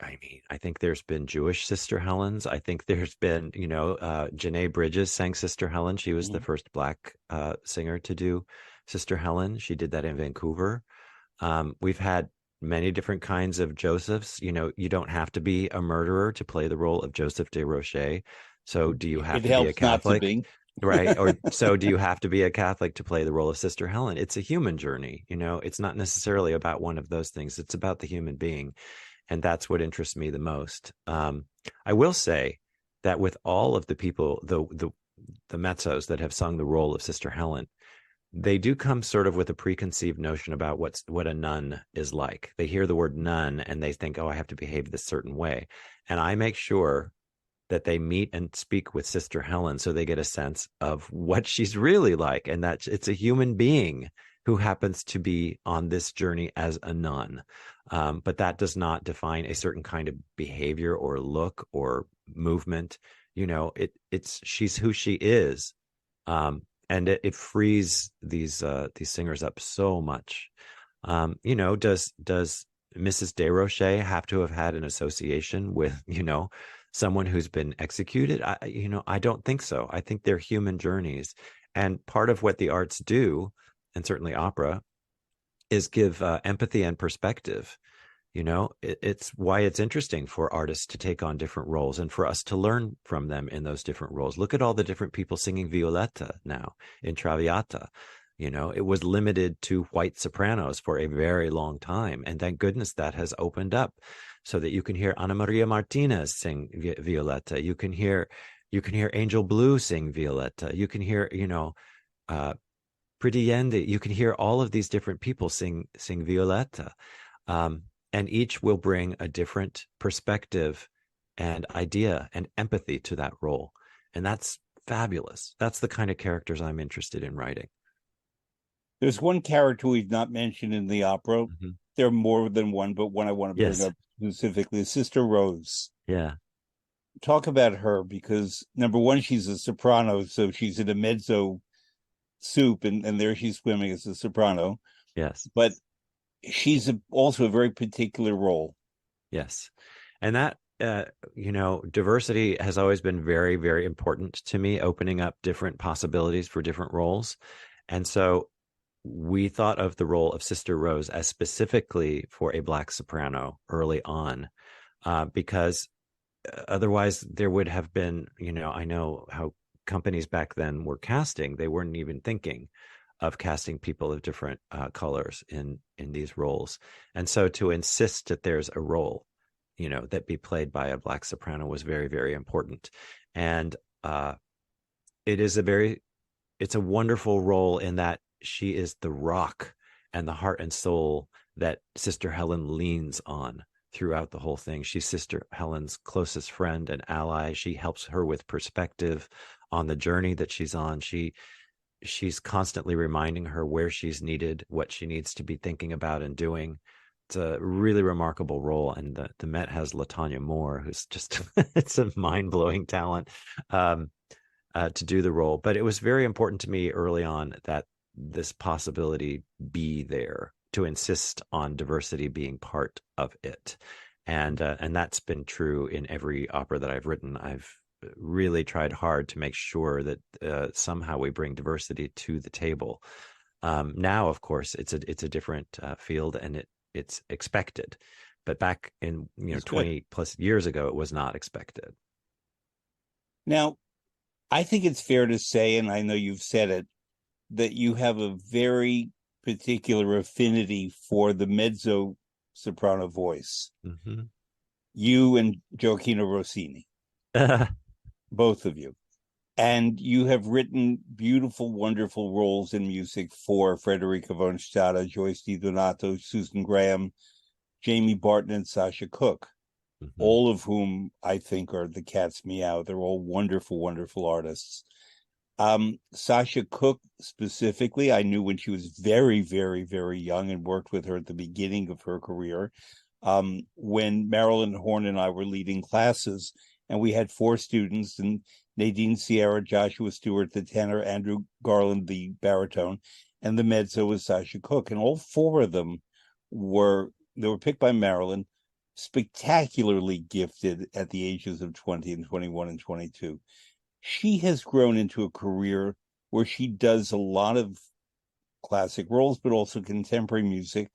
I mean, I think there's been Jewish Sister Helens. I think there's been, Janae Bridges sang Sister Helen. She was the Mhm. first Black singer to do Sister Helen. She did that in Vancouver. We've had many different kinds of Josephs. You don't have to be a murderer to play the role of Joseph de Rocher. So do you have It to be a helps not to Catholic? be. Right. Or so do you have to be a Catholic to play the role of Sister Helen? It's a human journey. It's not necessarily about one of those things. It's about the human being. And that's what interests me the most. I will say that with all of the people, the mezzos that have sung the role of Sister Helen, they do come sort of with a preconceived notion about what a nun is like. They hear the word nun and they think, oh, I have to behave this certain way. And I make sure that they meet and speak with Sister Helen so they get a sense of what she's really like, and that it's a human being who happens to be on this journey as a nun. But that does not define a certain kind of behavior or look or movement. It's she's who she is. And it frees these singers up so much. Does Mrs. Desrochers have to have had an association with, someone who's been executed? I don't think so. I think they're human journeys. And part of what the arts do, and certainly opera, is give empathy and perspective. It's why it's interesting for artists to take on different roles and for us to learn from them in those different roles. Look at all the different people singing Violetta now in Traviata. It was limited to white sopranos for a very long time. And thank goodness that has opened up so that you can hear Ana Maria Martinez sing Violetta. You can hear Angel Blue sing Violetta. You can hear, uh, Pretty Yende. You can hear all of these different people sing Violetta. And each will bring a different perspective and idea and empathy to that role. And that's fabulous. That's the kind of characters I'm interested in writing. There's one character we've not mentioned in the opera. Mm-hmm. There are more than one, but one I want to bring up specifically, Sister Rose. Yeah. Talk about her, because number one, she's a soprano, so she's in a mezzo soup, and there she's swimming as a soprano. Yes. But she's also a very particular role. Yes. And that, diversity has always been very, very important to me, opening up different possibilities for different roles. And so we thought of the role of Sister Rose as specifically for a Black soprano early on, because otherwise there would have been, I know how companies back then were casting. They weren't even thinking of casting people of different colors in these roles. And so to insist that there's a role, that be played by a Black soprano was very, very important. And it's a wonderful role in that she is the rock and the heart and soul that Sister Helen leans on throughout the whole thing. She's Sister Helen's closest friend and ally. She helps her with perspective on the journey that she's on. She's constantly reminding her where she's needed, what she needs to be thinking about and doing. It's a really remarkable role. And the Met has LaTanya Moore, who's just, it's a mind-blowing talent to do the role. But it was very important to me early on that this possibility be there, to insist on diversity being part of it. And that's been true in every opera that I've written. I've really tried hard to make sure that somehow we bring diversity to the table. Now, of course, it's a different field, and it's expected. But back in 20 plus years ago, it was not expected. Now, I think it's fair to say, and I know you've said it, that you have a very particular affinity for the mezzo soprano voice. Mm-hmm. You and Gioacchino Rossini, both of you. And you have written beautiful, wonderful roles in music for Frederica von Stade, Joyce DiDonato, Susan Graham, Jamie Barton, and Sasha Cook, mm-hmm. all of whom I think are the cat's meow. They're all wonderful, wonderful artists. Sasha Cook specifically, I knew when she was very, very, very young and worked with her at the beginning of her career. When Marilyn Horn and I were leading classes, and we had 4 students, and Nadine Sierra, Joshua Stewart, the tenor, Andrew Garland, the baritone, and the mezzo was Sasha Cook. And all 4 of them were picked by Marilyn, spectacularly gifted at the ages of 20 and 21 and 22. She has grown into a career where she does a lot of classic roles, but also contemporary music.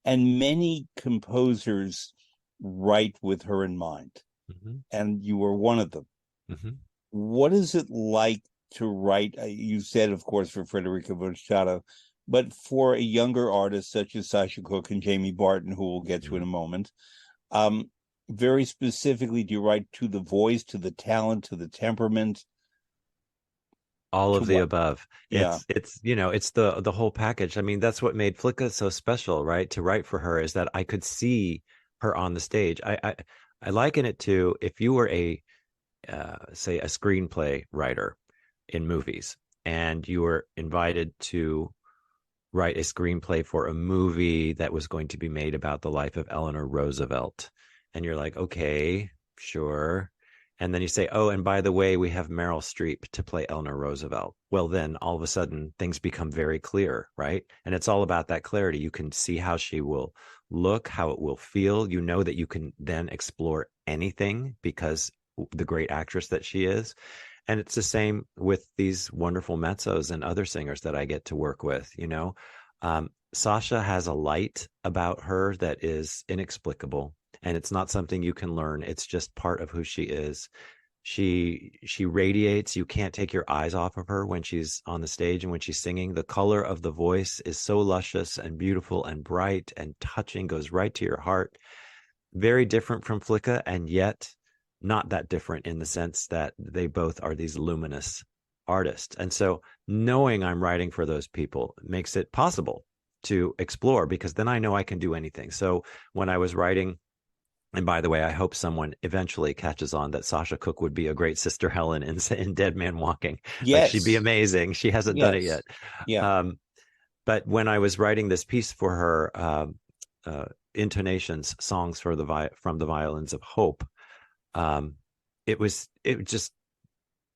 And many composers write with her in mind. Mm-hmm. And you were one of them. Mm-hmm. What is it like to write? You said, of course, for Frederica von Stade, but for a younger artist such as Sasha Cook and Jamie Barton, who we'll get to in a moment, very specifically, do you write to the voice, to the talent, to the temperament? All of the above. Yeah. It's the whole package. I mean, that's what made Flicka so special, right? To write for her is that I could see her on the stage. I liken it to if you were say a screenplay writer in movies, and you were invited to write a screenplay for a movie that was going to be made about the life of Eleanor Roosevelt. And you're like, okay, sure. And then you say, oh, and by the way, we have Meryl Streep to play Eleanor Roosevelt. Well, then all of a sudden things become very clear, right? And it's all about that clarity. You can see how she will look, how it will feel. You know that you can then explore anything because the great actress that she is. And it's the same with these wonderful mezzos and other singers that I get to work with, you know. Sasha has a light about her that is inexplicable, and it's not something you can learn. It's just part of who she is. She radiates. You can't take your eyes off of her when she's on the stage and when she's singing. The color of the voice is so luscious and beautiful and bright and touching, goes right to your heart. Very different from Flicka, and yet not that different in the sense that they both are these luminous artists. And so knowing I'm writing for those people makes it possible to explore, because then I know I can do anything. So when I was writing, and by the way, I hope someone eventually catches on that Sasha Cook would be a great Sister Helen in Dead Man Walking. Like, she'd be Yes. amazing. She hasn't done it yet. Yes. Yeah. Um, but when I was writing this piece for her, intonations, songs for from the violins of hope, it just,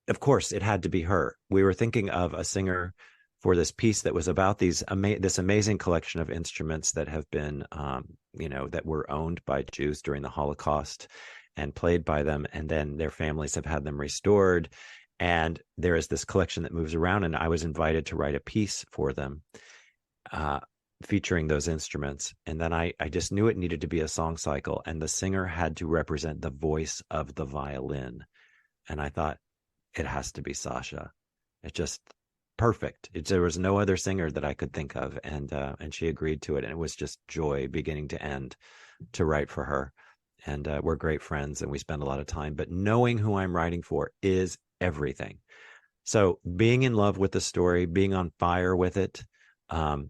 of course, it had to be her. We were thinking of a singer for this piece that was about this amazing collection of instruments that have been, that were owned by Jews during the Holocaust and played by them, and then their families have had them restored. And there is this collection that moves around, and I was invited to write a piece for them, featuring those instruments. And then I just knew it needed to be a song cycle, and the singer had to represent the voice of the violin. And I thought, it has to be Sasha. It just perfect. There was no other singer that I could think of, and she agreed to it, and it was just joy beginning to end to write for her. And we're great friends, and we spend a lot of time. But knowing who I'm writing for is everything. So being in love with the story, being on fire with it,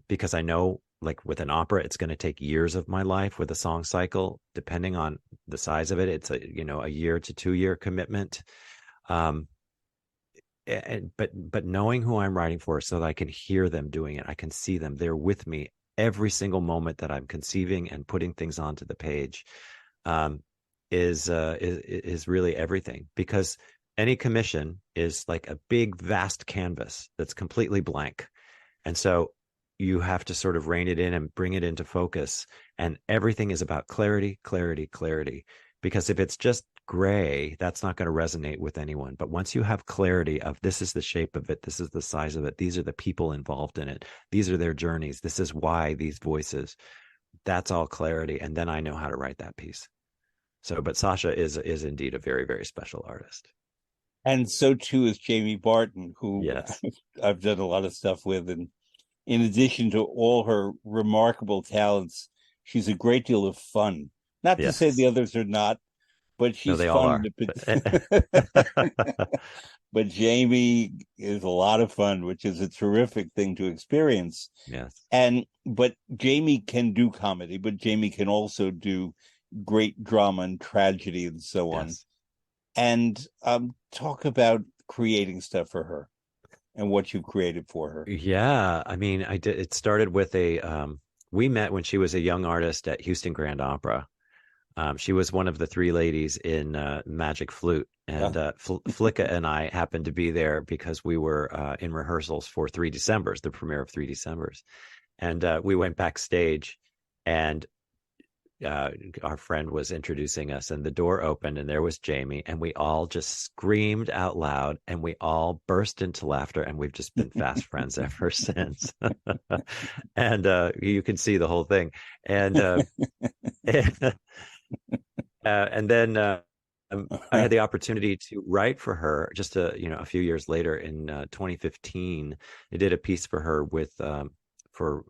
because I know, like with an opera, it's going to take years of my life. With a song cycle, depending on the size of it, it's a year to 2 year commitment. But knowing who I'm writing for, so that I can hear them doing it, I can see them, they're with me every single moment that I'm conceiving and putting things onto the page, is really everything. Because any commission is like a big, vast canvas that's completely blank, and so you have to sort of rein it in and bring it into focus. And everything is about clarity, clarity, clarity. Because if it's just gray, that's not going to resonate with anyone. But once you have clarity of, this is the shape of it, this is the size of it, these are the people involved in it, these are their journeys, this is why these voices, that's all clarity. And then I know how to write that piece. So, but Sasha is indeed a very, very special artist. And so too is Jamie Barton, who Yes. I've done a lot of stuff with. And in addition to all her remarkable talents, she's a great deal of fun. Not to say Yes. the others are not, but No, she's they all fun. are. But Jamie is a lot of fun, which is a terrific thing to experience. Yes. But Jamie can do comedy, but Jamie can also do great drama and tragedy and so on. Yes. And talk about creating stuff for her and what you've created for her. Yeah. I mean, I did. It started with we met when she was a young artist at Houston Grand Opera. She was one of the three ladies in Magic Flute, and Flicka and I happened to be there because we were in rehearsals for Three Decembers, the premiere of Three Decembers, and we went backstage, and our friend was introducing us, and the door opened, and there was Jamie, and we all just screamed out loud, and we all burst into laughter, and we've just been fast friends ever since. And you can see the whole thing, and and then I had the opportunity to write for her just a few years later in 2015. I did a piece for her with for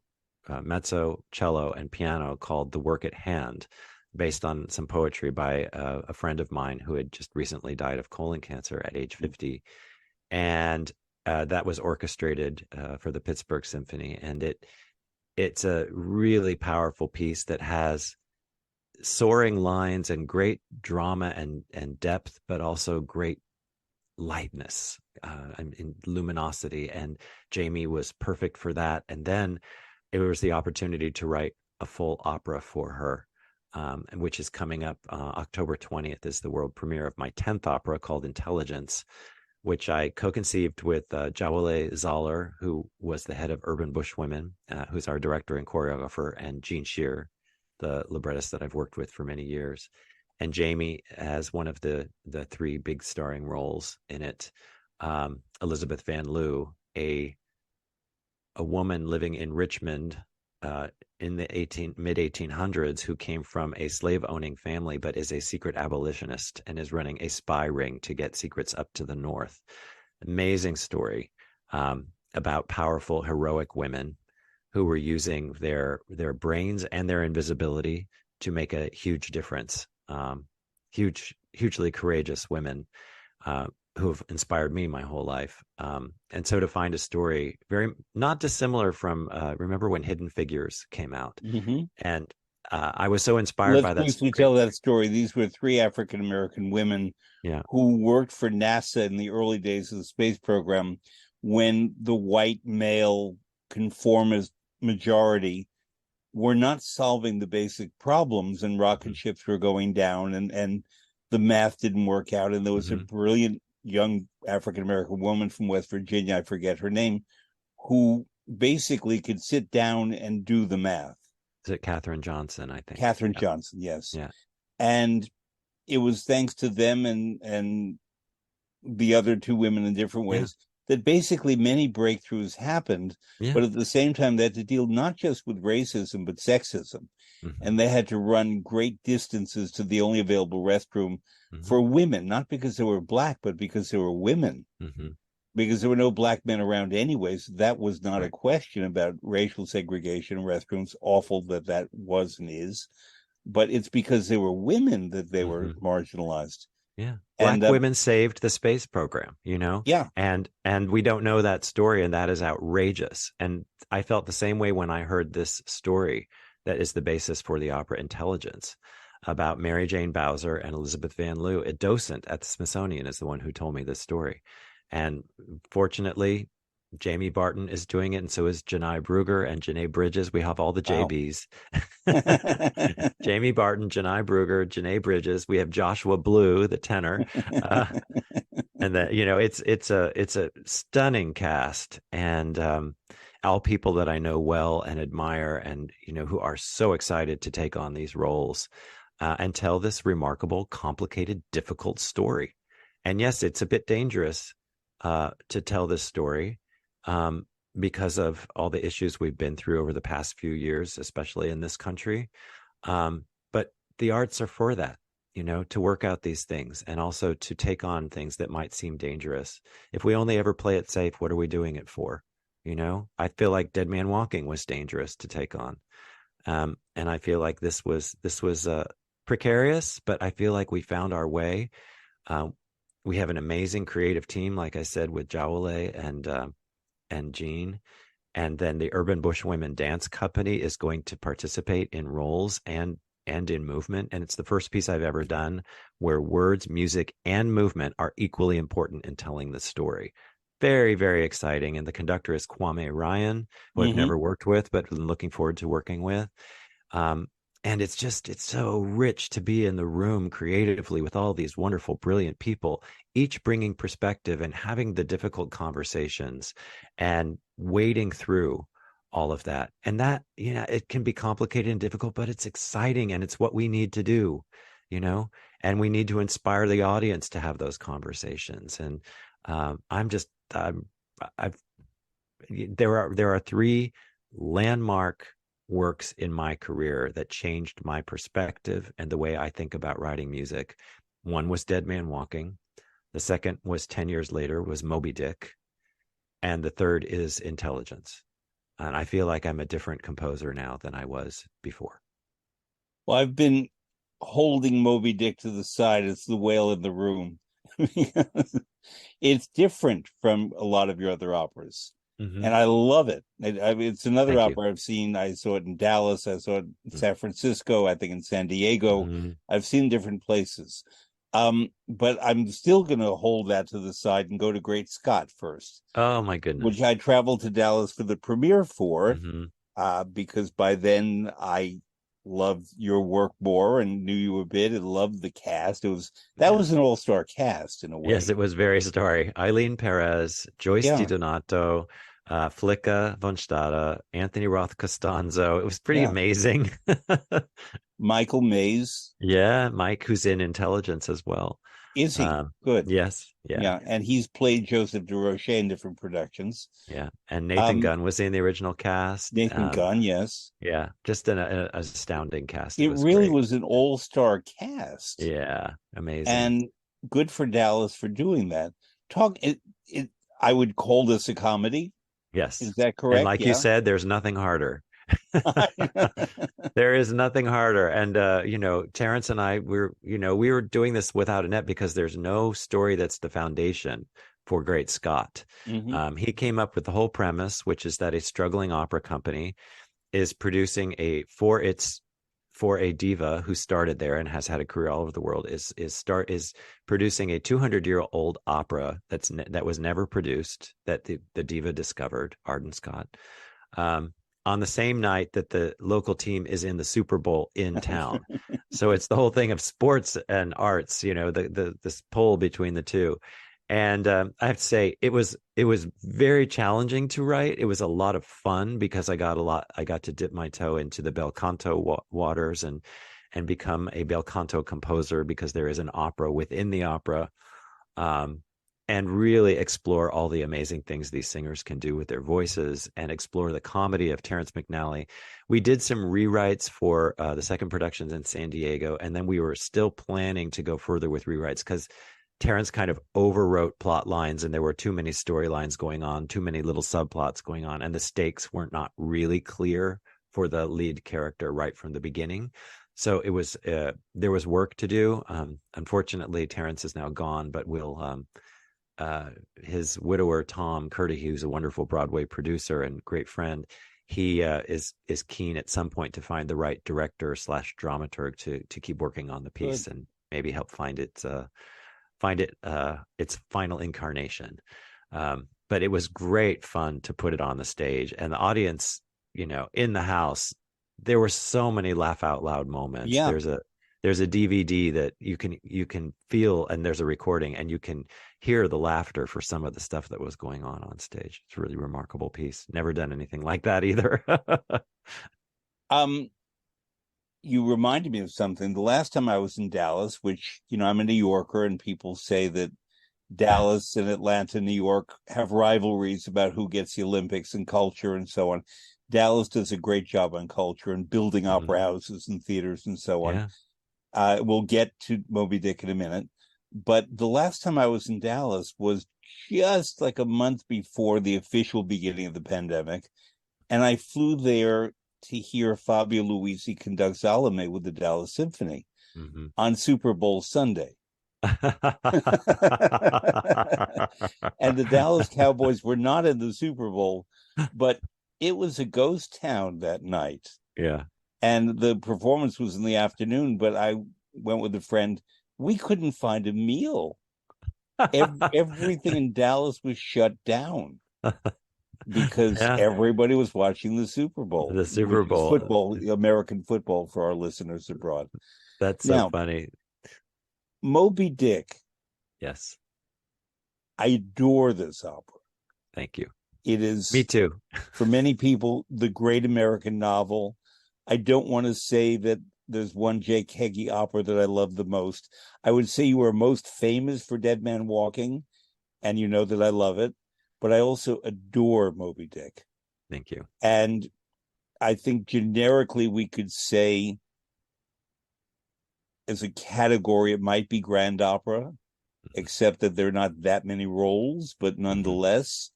mezzo, cello, and piano called "The Work at Hand," based on some poetry by a friend of mine who had just recently died of colon cancer at age 50, and that was orchestrated for the Pittsburgh Symphony, and it's a really powerful piece that has soaring lines and great drama and depth, but also great lightness and luminosity. And Jamie was perfect for that. And then it was the opportunity to write a full opera for her, which is coming up October 20th is the world premiere of my 10th opera called Intelligence, which I co-conceived with Jawole Zoller, who was the head of Urban Bush Women, who's our director and choreographer, and Gene Shear, the librettist that I've worked with for many years. and Jamie has one of the three big starring roles in it. Elizabeth Van Lew, a woman living in Richmond in the mid 1800s who came from a slave owning family, but is a secret abolitionist and is running a spy ring to get secrets up to the North. Amazing story about powerful, heroic women who were using their brains and their invisibility to make a huge difference. Hugely courageous women who have inspired me my whole life. And so to find a story very not dissimilar from remember when Hidden Figures came out, Mm-hmm. and I was so inspired Let's by that briefly story. tell that story. These were three African American women Yeah. who worked for NASA in the early days of the space program when the white male conformist majority were not solving the basic problems and rocket Mm-hmm. ships were going down and the math didn't work out. And there was a Mm-hmm. brilliant young African American woman from West Virginia, I forget her name, who basically could sit down and do the math. Is it Katherine Johnson? I think. Katherine Yeah. Johnson, yes. Yeah. And it was thanks to them and the other two women in different Yeah. ways that basically many breakthroughs happened, Yeah. but at the same time they had to deal not just with racism but sexism, Mm-hmm. and they had to run great distances to the only available restroom Mm-hmm. for women, not because they were black but because they were women, Mm-hmm. because there were no black men around anyways. That was not a Right. question about racial segregation in restrooms, awful that that was and is, but it's because they were women that they were Mm-hmm. marginalized. Yeah. And Black women saved the space program, you know? yeah. And we don't know that story, and that is outrageous. And I felt the same way when I heard this story that is the basis for the opera Intelligence about Mary Jane Bowser and Elizabeth Van Lew. A docent at the Smithsonian is the one who told me this story. And fortunately, Jamie Barton is doing it, and so is Janai Brugger and Janae Bridges. We have all the Wow. JBs. Jamie Barton, Janai Brugger, Janae Bridges. We have Joshua Blue, the tenor, uh, and that it's a stunning cast, and all people that I know well and admire, and who are so excited to take on these roles and tell this remarkable, complicated, difficult story. And yes, it's a bit dangerous to tell this story um, because of all the issues we've been through over the past few years, especially in this country. But the arts are for that, to work out these things and also to take on things that might seem dangerous. If we only ever play it safe, what are we doing it for? I feel like Dead Man Walking was dangerous to take on. And I feel like this was precarious, but I feel like we found our way. Uh, we have an amazing creative team, like I said, with Jawale and Jean. And then the Urban Bush Women Dance Company is going to participate in roles and in movement. And it's the first piece I've ever done where words, music, and movement are equally important in telling the story. Very, very exciting. And the conductor is Kwame Ryan, who I've Mm-hmm. never worked with, but I'm looking forward to working with. And it's so rich to be in the room creatively with all these wonderful, brilliant people, each bringing perspective and having the difficult conversations and wading through all of that. And that, it can be complicated and difficult, but it's exciting and it's what we need to do, and we need to inspire the audience to have those conversations. And I've, there are three landmark works in my career that changed my perspective and the way I think about writing music. One was Dead Man Walking. The second was 10 years later was Moby Dick. And the third is Intelligence. And I feel like I'm a different composer now than I was before. Well, I've been holding Moby Dick to the side. It's the whale in the room. It's different from a lot of your other operas, Mm-hmm. and I love it. It's another Thank you. opera I've seen. I saw it in Dallas. I saw it in Mm-hmm. San Francisco. I think in San Diego. Mm-hmm. I've seen different places. But I'm still going to hold that to the side and go to Great Scott first, Oh my which goodness. I traveled to Dallas for the premiere for, Mm-hmm. because by then I loved your work more and knew you a bit and loved the cast. That Yeah. was an all-star cast in a Yes, way. it was very starry. Eileen Perez, Joyce Yeah. DiDonato, Flicka von Stade, Anthony Roth Costanzo. It was pretty Yeah. amazing. Michael Mays. Yeah, Mike, who's in intelligence as well. Is he? Um, Good. yes, yeah, Yeah. And he's played Joseph DeRoche in different productions. yeah. And Nathan Um, Gunn was in the original cast. Nathan Gunn, yes. Yeah, just an astounding cast. It It was really great. was an all-star cast. Yeah, amazing. And good for Dallas for doing that. Talk it I would call this a comedy. Is Yes. that And correct? like you Yeah. said, there's nothing harder. There is nothing harder. And Terrence and I, we were doing this without a net because there's no story that's the foundation for Great Scott. Hmm. He came up with the whole premise, which is that a struggling opera company is producing for a diva who started there and has had a career all over the world is producing a 200-year-old opera that was never produced, that the diva discovered, Arden Scott, um, on the same night that the local team is in the Super Bowl in town. So it's the whole thing of sports and arts, this pull between the two. And I have to say, it was very challenging to write. It was a lot of fun because I got to dip my toe into the bel canto waters and become a bel canto composer, because there is an opera within the opera. Um, and really explore all the amazing things these singers can do with their voices, and explore the comedy of Terrence McNally. We did some rewrites for the second productions in San Diego, and then we were still planning to go further with rewrites because Terrence kind of overwrote plot lines, and there were too many storylines going on, too many little subplots going on, and the stakes weren't not really clear for the lead character right from the beginning. So it was there was work to do. Unfortunately, Terrence is now gone, but his widower Tom Curdy, who's a wonderful Broadway producer and great friend, he is keen at some point to find the right director slash dramaturg to keep working on the piece Good. and maybe help find its final incarnation. But it was great fun to put it on the stage, and the audience, in the house, there were so many laugh out loud moments. Yeah. There's a DVD that you can feel, and there's a recording, and you can hear the laughter for some of the stuff that was going on stage. It's a really remarkable piece. Never done anything like that either. Um, you reminded me of something. The last time I was in Dallas, which, I'm a New Yorker, and people say that Dallas and Atlanta, New York have rivalries about who gets the Olympics and culture and so on. Dallas does a great job on culture and building Mhm. opera houses and theaters and so on. Yeah. We'll get to Moby Dick in a minute. But the last time I was in Dallas was just like a month before the official beginning of the pandemic. And I flew there to hear Fabio Luisi conduct Salome with the Dallas Symphony Mhm. on Super Bowl Sunday. And the Dallas Cowboys were not in the Super Bowl, but it was a ghost town that night. Yeah. And the performance was in the afternoon, but I went with a friend. We couldn't find a meal. Everything in Dallas was shut down because Yeah. everybody was watching the Super Bowl, The which Super is Bowl. football, American football for our listeners abroad. That's so Now, funny. Moby Dick, Yes. I adore this opera. Thank you. It Me is, too. for many people, the great American novel. I don't want to say that there's one Jake Heggie opera that I love the most. I would say you are most famous for Dead Man Walking, and you know that I love it, but I also adore Moby Dick. Thank you. And I think generically we could say, as a category, it might be grand opera, except that there are not that many roles, but Mhm. nonetheless,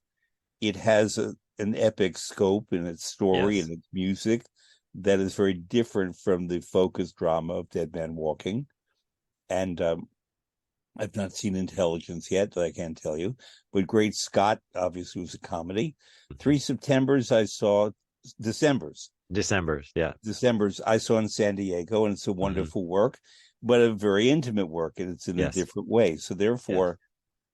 it has an epic scope in its story Yes. and its music that is very different from the focused drama of Dead Man Walking. And I've not seen Intelligence yet, that I can't tell you. But Great Scott obviously was a comedy. Mhm. 3 Septembers I saw, Decembers, December's. Yeah. Decembers I saw in San Diego, and it's a Mhm. wonderful work, but a very intimate work, and it's in a Yes. different way. So Yes. therefore,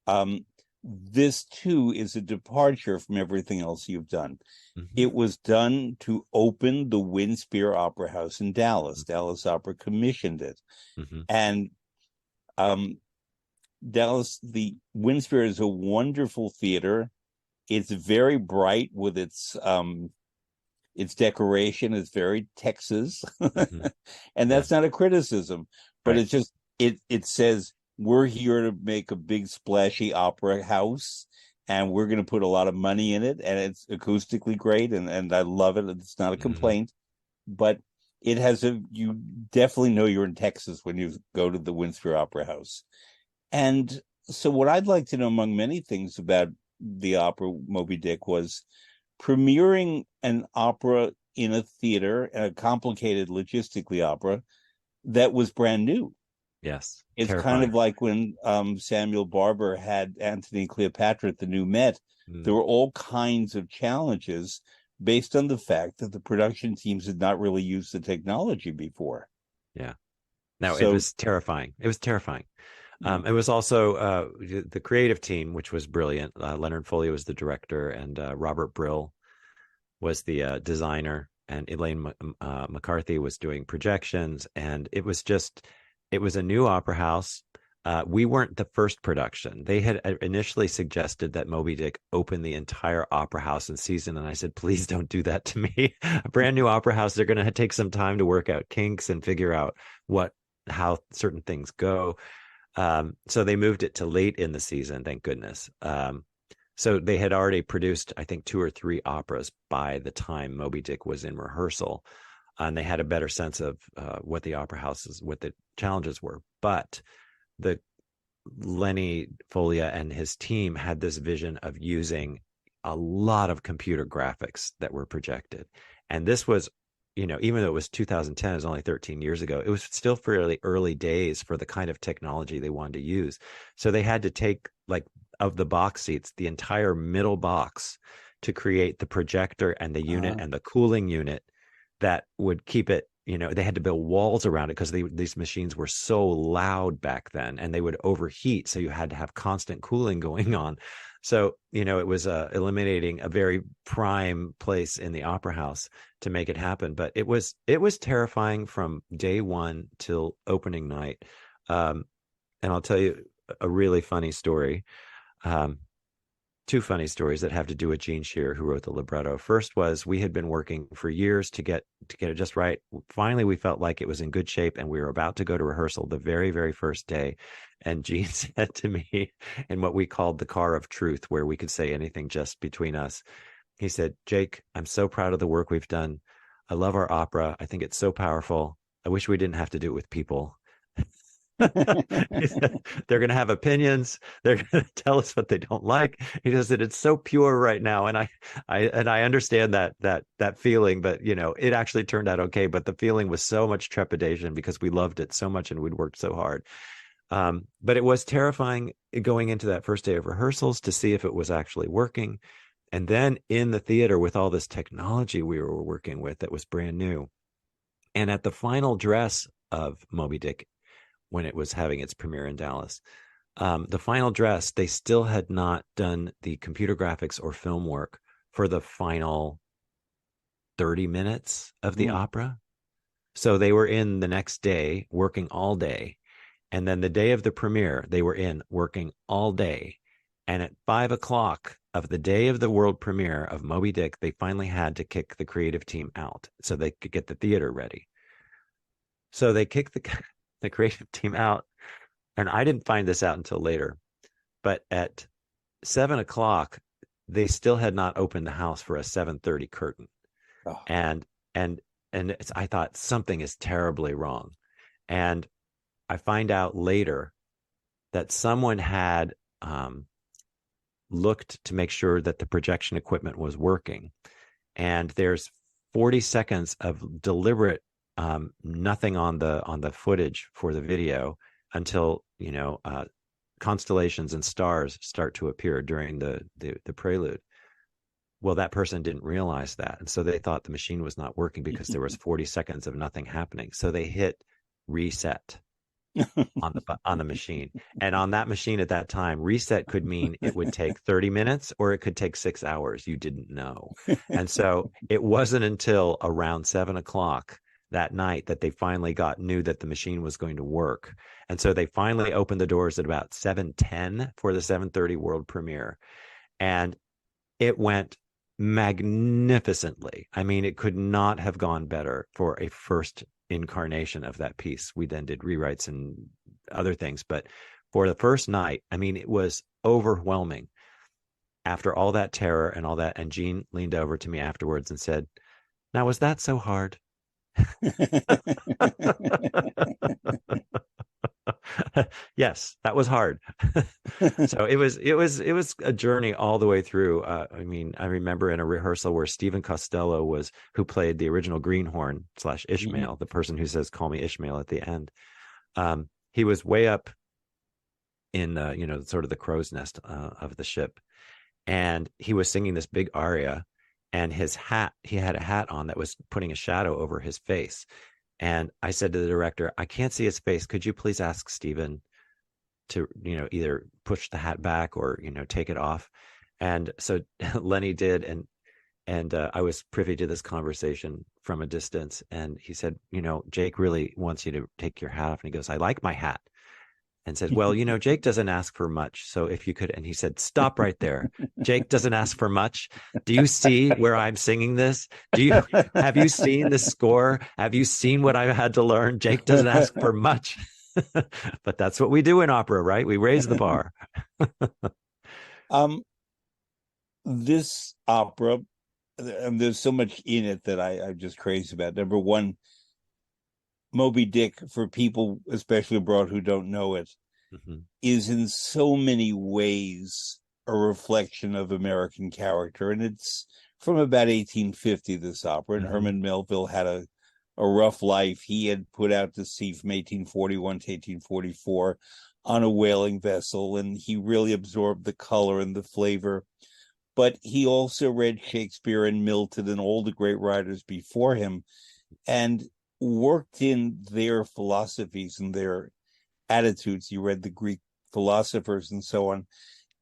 um, this too is a departure from everything else you've done. Mhm. It was done to open the Winspear Opera House in Dallas. Dallas Opera commissioned it. Mhm. And um, Dallas, the Winspear is a wonderful theater. It's very bright with its decoration is very Texas. Hmm. And Yeah, that's not a criticism, but right. it's just it says we're here to make a big splashy opera house, and we're going to put a lot of money in it, and it's acoustically great, and I love it. It's not a Hmm. complaint, but it has a you definitely know you're in Texas when you go to the Windsor Opera House. And so what I'd like to know, among many things about the opera Moby Dick, was premiering an opera in a theater, a complicated logistically opera that was brand new. Yes, It's kind of terrifying. like when Samuel Barber had Antony and Cleopatra at the New Met. Mm, There were all kinds of challenges based on the fact that the production teams had not really used the technology before. yeah. No, it So, was terrifying. It was terrifying. It was also the creative team, which was brilliant. Leonard Foley was the director, and Robert Brill was the designer, and Elaine McCarthy was doing projections. And it was a new opera house. We weren't the first production. They had initially suggested that Moby Dick open the entire opera house in season. And I said, please don't do that to me. A brand new opera house, they're going to take some time to work out kinks and figure out how certain things go. So they moved it to late in the season, thank goodness. So they had already produced, I think, 2 or 3 operas by the time Moby Dick was in rehearsal, and they had a better sense of what the challenges were. But the Lenny Folia and his team had this vision of using a lot of computer graphics that were projected, and this was, even though it was 2010, it was only 13 years ago. It was still fairly early days for the kind of technology they wanted to use. So they had to take, like, of the box seats, the entire middle box to create the projector and the unit uh, and the cooling unit that would keep it. They had to build walls around it because these machines were so loud back then, and they would overheat. So you had to have constant cooling going on. So, it was eliminating a very prime place in the opera house to make it happen. But it was terrifying from day one till opening night. And I'll tell you a really funny story. Um, 2 funny stories that have to do with Gene Shear, who wrote the libretto. First was, we had been working for years to get it just right. Finally, we felt like it was in good shape, and we were about to go to rehearsal the very, very first day. And Gene said to me, in what we called the car of truth, where we could say anything just between us, he said, "Jake, I'm so proud of the work we've done. I love our opera. I think it's so powerful. I wish we didn't have to do it with people." They're going to have opinions. They're going to tell us what they don't like. He says that it's so pure right now, and I understand that feeling, but it actually turned out okay. But the feeling was so much trepidation because we loved it so much and we'd worked so hard. But it was terrifying going into that first day of rehearsals to see if it was actually working, and then in the theater with all this technology we were working with that was brand new. And at the final dress of Moby Dick, when it was having its premiere in Dallas, the final dress, they still had not done the computer graphics or film work for the final 30 minutes of the mm. opera. So they were in the next day working all day. And then the day of the premiere, they were in working all day. And at 5 o'clock of the day of the world premiere of Moby Dick, they finally had to kick the creative team out so they could get the theater ready. So they kicked the creative team out. And I didn't find this out until later. But at 7 o'clock, they still had not opened the house for a 7:30 curtain. Oh. And and I thought something is terribly wrong. And I find out later that someone had looked to make sure that the projection equipment was working. And there's 40 seconds of deliberate nothing on the footage for the video until constellations and stars start to appear during the prelude. Well, that person didn't realize that, and so they thought the machine was not working because there was 40 seconds of nothing happening. So they hit reset on the machine. And on that machine at that time, reset could mean it would take 30 minutes or it could take 6 hours. You didn't know. And so it wasn't until around 7 o'clock that night that they finally knew that the machine was going to work. And so they finally opened the doors at about 7:10 for the 7:30 world premiere. And It went magnificently. I mean, it could not have gone better for a first incarnation of that piece. We then did rewrites and other things, but for the first night, I mean, it was overwhelming after all that terror and all that. And Jean leaned over to me afterwards and said, "Now, was that so hard?" Yes, that was hard. So it was a journey all the way through. I mean, I remember in a rehearsal where Stephen Costello was, who played the original Greenhorn slash Ishmael, the person who says "Call me Ishmael" at the end. He was way up in sort of the crow's nest of the ship, and he was singing this big aria, and he had a hat on that was putting a shadow over his face. And I said to the director, "I can't see his face. Could you please ask Stephen to, either push the hat back or, take it off?" And so Lenny did. And I was privy to this conversation from a distance. And he said, "Jake really wants you to take your hat off." And he goes, "I like my hat." And says, "Well, Jake doesn't ask for much. So if you could," and he said, "Stop right there. Jake doesn't ask for much. Do you see where I'm singing this? Have you seen the score? Have you seen what I've had to learn? Jake doesn't ask for much." But that's what we do in opera, right? We raise the bar. This opera, there's so much in it that I'm just crazy about. Number one, Moby Dick, for people, especially abroad who don't know it, is in so many ways a reflection of American character. And it's from about 1850, this opera. And Herman Melville had a rough life. He had put out to sea from 1841 to 1844 on a whaling vessel, and he really absorbed the color and the flavor. But he also read Shakespeare and Milton and all the great writers before him, and worked in their philosophies and their attitudes. He read the Greek philosophers and so on.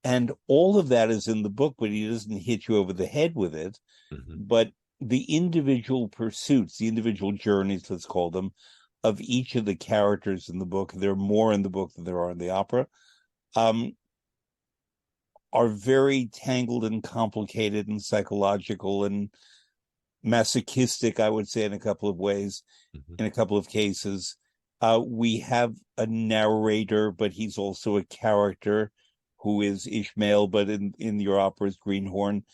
And all of that is in the book, but he doesn't hit you over the head with it. But the individual pursuits, the individual journeys, let's call them, of each of the characters in the book, there are more in the book than there are in the opera, are very tangled and complicated and psychological and masochistic, I would say, in a couple of ways, in a couple of cases. We have a narrator, but he's also a character who is Ishmael, but in your opera's Greenhorn.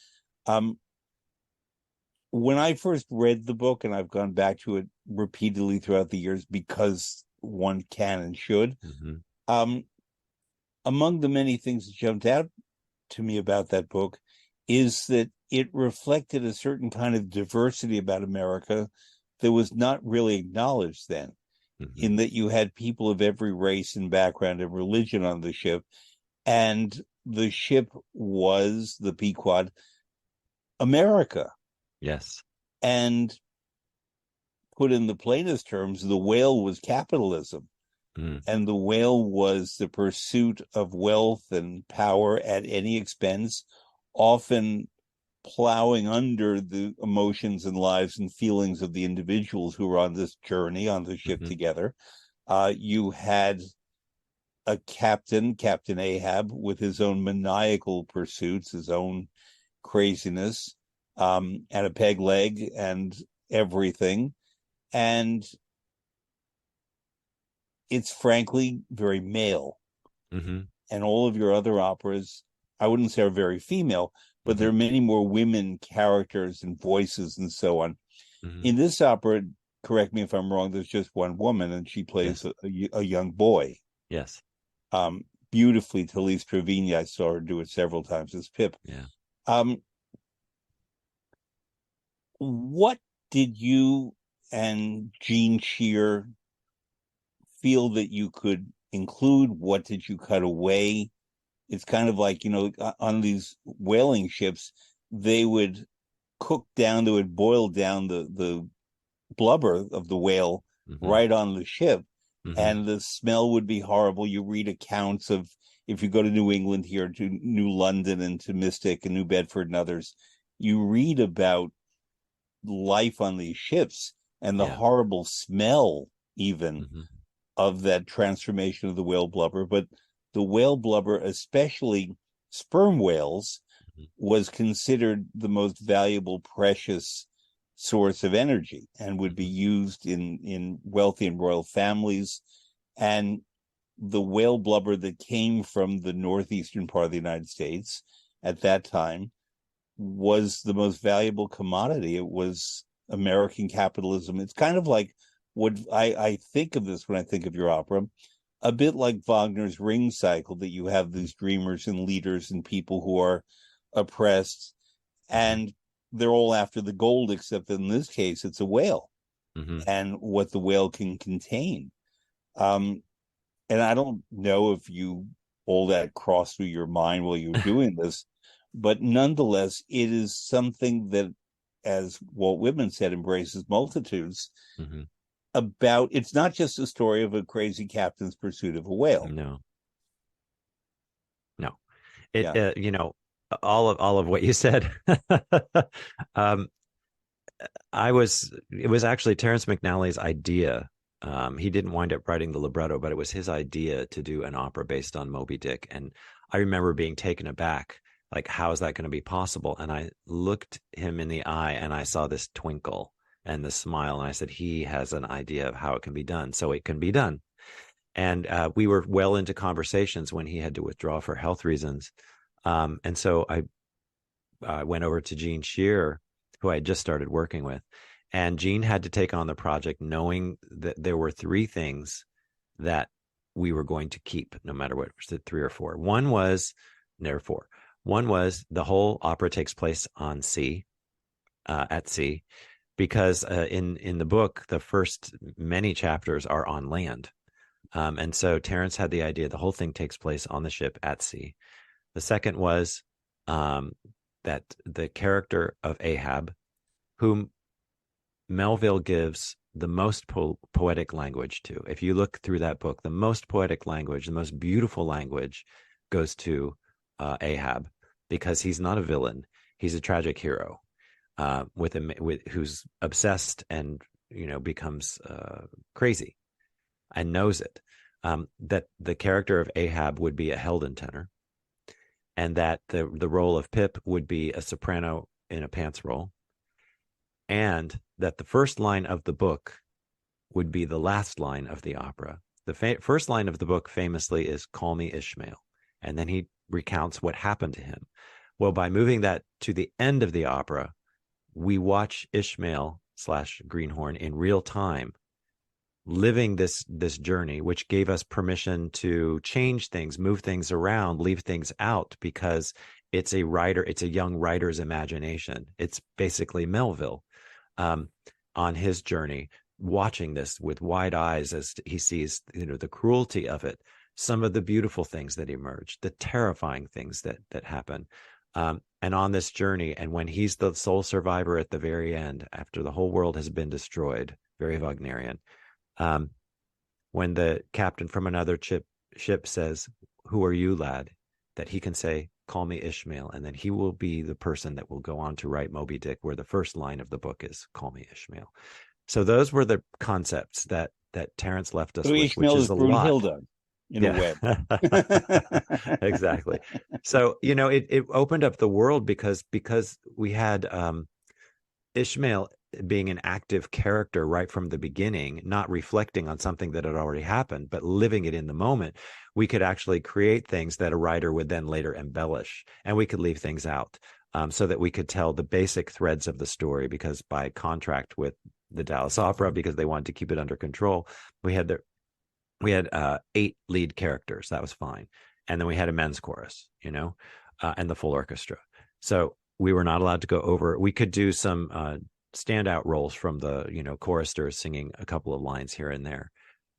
When I first read the book, and I've gone back to it repeatedly throughout the years because one can and should, among the many things that jumped out to me about that book is that it reflected a certain kind of diversity about America that was not really acknowledged then, in that you had people of every race and background and religion on the ship, and the ship was, the Pequod, America. Yes. And put in the plainest terms, the whale was capitalism. And the whale was the pursuit of wealth and power at any expense, often plowing under the emotions and lives and feelings of the individuals who were on this journey on the ship together. You had a captain, Captain Ahab, with his own maniacal pursuits, his own craziness, and a peg leg and everything. And it's frankly very male. And all of your other operas, I wouldn't say are very female, but there are many more women characters and voices and so on. In this opera, correct me if I'm wrong, there's just one woman, and she plays a young boy. Yes. Beautifully, Talise Trevini. I saw her do it several times as Pip. What did you and Jean Shear feel that you could include? What did you cut away? It's kind of like, on these whaling ships, they would boil down the blubber of the whale right on the ship, and the smell would be horrible. You read accounts of, if you go to New England here, to New London and to Mystic and New Bedford and others, you read about life on these ships and the horrible smell even of that transformation of the whale blubber. But the whale blubber, especially sperm whales, was considered the most valuable, precious source of energy and would be used in wealthy and royal families. And the whale blubber that came from the northeastern part of the United States at that time was the most valuable commodity. It was American capitalism. It's kind of like what I think of this when I think of your opera, a bit like Wagner's Ring Cycle, that you have these dreamers and leaders and people who are oppressed, and they're all after the gold, except in this case, it's a whale and what the whale can contain. And I don't know if you all that crossed through your mind while you were doing this, but nonetheless, it is something that, as Walt Whitman said, embraces multitudes. About, it's not just a story of a crazy captain's pursuit of a whale. No. It you know, all of what you said. um, it was actually Terrence McNally's idea. He didn't wind up writing the libretto, but it was his idea to do an opera based on Moby Dick. And I remember being taken aback, like, how is that going to be possible? And I looked him in the eye and I saw this twinkle and the smile. And I said, he has an idea of how it can be done. So it can be done. And we were well into conversations when he had to withdraw for health reasons. And so I went over to Gene Shear, who I had just started working with. And Gene had to take on the project knowing that there were three things that we were going to keep, no matter what, was it 3 or 4? One was, never 4. One was the whole opera takes place on sea, at sea, because in the book, the first many chapters are on land. And so Terrence had the idea the whole thing takes place on the ship at sea. The second was that the character of Ahab, whom Melville gives the most poetic language to. If you look through that book, the most poetic language, the most beautiful language goes to Ahab, because he's not a villain. He's a tragic hero who's obsessed and, becomes crazy and knows it. That the character of Ahab would be a Helden tenor, and that the role of Pip would be a soprano in a pants role, and that the first line of the book would be the last line of the opera. The first line of the book famously is "Call me Ishmael," and then he recounts what happened to him. Well, by moving that to the end of the opera, we watch Ishmael / Greenhorn in real time, living this journey, which gave us permission to change things, move things around, leave things out, because it's a young writer's imagination. It's basically Melville on his journey, watching this with wide eyes as he sees, the cruelty of it, some of the beautiful things that emerge, the terrifying things that happen. And on this journey, and when he's the sole survivor at the very end, after the whole world has been destroyed, very Wagnerian, when the captain from another ship says, "Who are you, lad?" that he can say, "Call me Ishmael," and then he will be the person that will go on to write Moby Dick, where the first line of the book is "Call me Ishmael." So those were the concepts that Terrence left us so with, Ishmael which is is a Brunhilde, lot. in a way. Exactly. So, it opened up the world because we had Ishmael being an active character right from the beginning, not reflecting on something that had already happened, but living it in the moment. We could actually create things that a writer would then later embellish, and we could leave things out, so that we could tell the basic threads of the story, because by contract with the Dallas Opera, because they wanted to keep it under control, we had 8 lead characters. That was fine. And then we had a men's chorus, and the full orchestra. So we were not allowed to go over. We could do some standout roles from the, choristers singing a couple of lines here and there.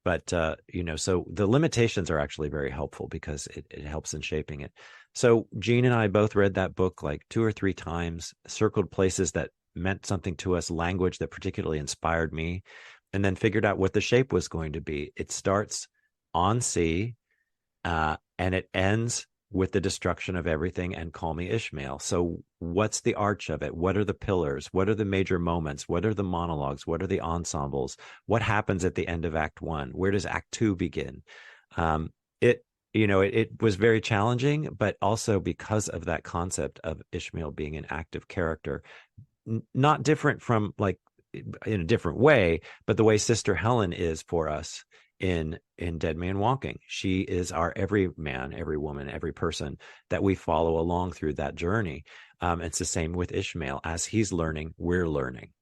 But, so the limitations are actually very helpful, because it helps in shaping it. So Gene and I both read that book like 2 or 3 times, circled places that meant something to us, language that particularly inspired me, and then figured out what the shape was going to be. It starts on sea, and it ends with the destruction of everything and "Call me Ishmael." So what's the arch of it? What are the pillars? What are the major moments? What are the monologues? What are the ensembles? What happens at the end of Act 1? Where does Act 2 begin? it was very challenging, but also because of that concept of Ishmael being an active character, not different from like in a different way, but the way Sister Helen is for us in Dead Man Walking. She is our every man, every woman, every person that we follow along through that journey. It's the same with Ishmael. As he's learning, we're learning.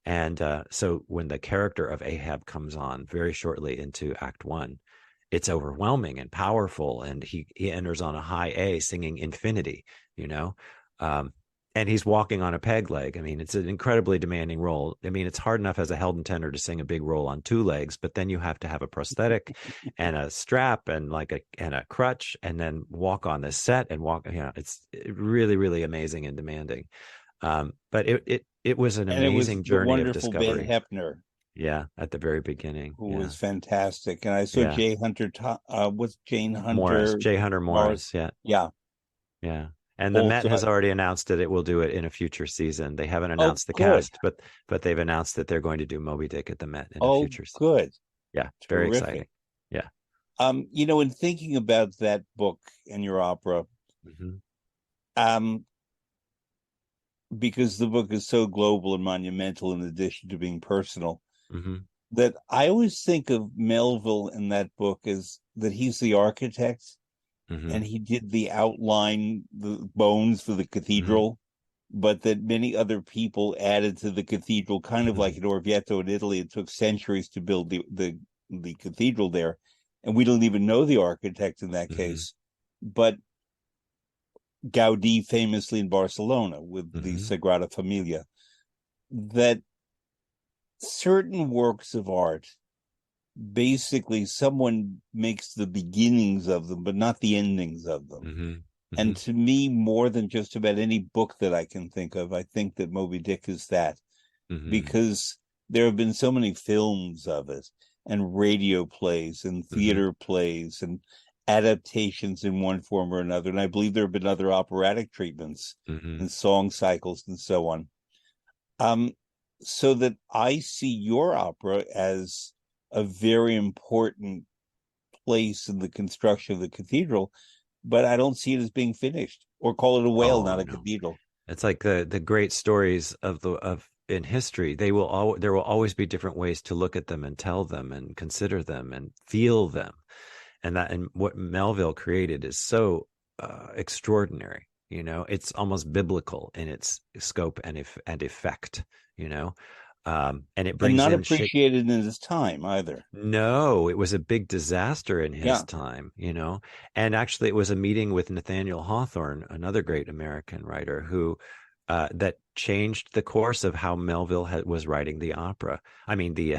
And so when the character of Ahab comes on very shortly into Act One, it's overwhelming and powerful. And he enters on a high A singing infinity, you know. Um, and he's walking on a peg leg. I mean, it's an incredibly demanding role. I mean, it's hard enough as a Helden tenor to sing a big role on two legs, but then you have to have a prosthetic and a strap and a crutch, and then walk on this set and walk. It's really, really amazing and demanding. But it was an And it was amazing the journey of wonderful Ben discovery. Hepner, Yeah, at the very beginning. who Yeah, was fantastic. And I saw yeah. Jay Hunter, what's Jane Morris, Hunter J. Hunter Morris? Morris. Yeah, Yeah, yeah. And the Met also. has already announced that it will do it in a future season. They haven't Oh, announced the good. cast, but they've announced that they're going to do Moby Dick at the Met in a Oh, future season. good. Yeah, very Terrific. exciting. Yeah. In thinking about that book and your opera, Hmm. um, because the book is so global and monumental in addition to being personal, Hmm. that I always think of Melville in that book as that he's the architect and Hmm. he did the outline, the bones for the Hmm. cathedral, but that many other people added to the cathedral, kind of like Hmm. in Orvieto in Italy. It took centuries to build the cathedral there, and we don't even know the architect in that Hmm. case. But Gaudí famously in Barcelona with the Hmm. Sagrada Familia, that certain works of art, basically someone makes the beginnings of them, but not the endings of them. Hmm. And Hmm. to me, more than just about any book that I can think of, I think that Moby Dick is that, Hmm. because there have been so many films of it, and radio plays, and Hmm. theater plays, and adaptations in one form or another. And I believe there have been other operatic treatments Hmm. and song cycles and so on. Um, so that I see your opera as a very important place in the construction of the cathedral, but I don't see it as being finished. Or call it a whale, Oh not a no. cathedral. It's like the great stories of in history. There will always be different ways to look at them and tell them and consider them and feel them. And what Melville created is so extraordinary. It's almost biblical in its scope and effect. You know, and it And brings not in appreciated in his time either. no, it was a big disaster in his Yeah. time. And actually, it was a meeting with Nathaniel Hawthorne, another great American writer, who that changed the course of how Melville was writing the opera. I mean, the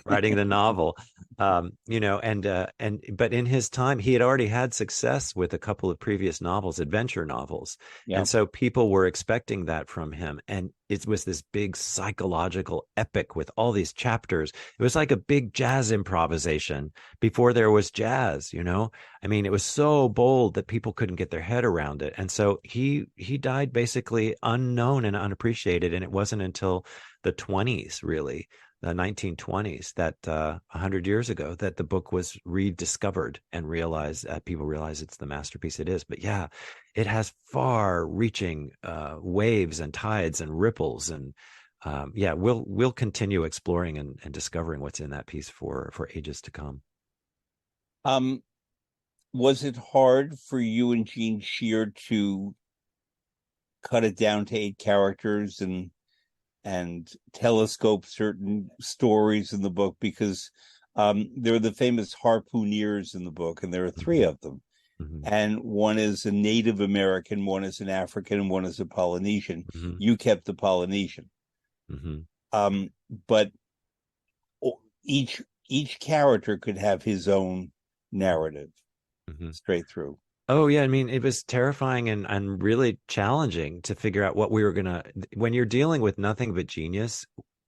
writing the novel. But in his time, he had already had success with a couple of previous novels, adventure novels, Yeah. and so people were expecting that from him. And it was this big psychological epic with all these chapters. It was like a big jazz improvisation before there was jazz. I mean, it was so bold that people couldn't get their head around it. And so he died basically unknown and unappreciated. And it wasn't until the 20s, really, the 1920s, that 100 years ago, that the book was rediscovered and realized people realize it's the masterpiece it is. But yeah, it has far reaching waves and tides and ripples. And yeah, we'll continue exploring and discovering what's in that piece for ages to come. Um, was it hard for you and Gene Shear to cut it down to 8 characters and telescope certain stories in the book? Because there are the famous harpooneers in the book, and there are three Hmm. of them. Hmm. And one is a Native American, one is an African, and one is a Polynesian. Hmm. You kept the Polynesian. Hmm. But each each character could have his own narrative Hmm. straight through. Oh yeah, I mean it was terrifying and really challenging to figure out what we were gonna. When you're dealing with nothing but genius,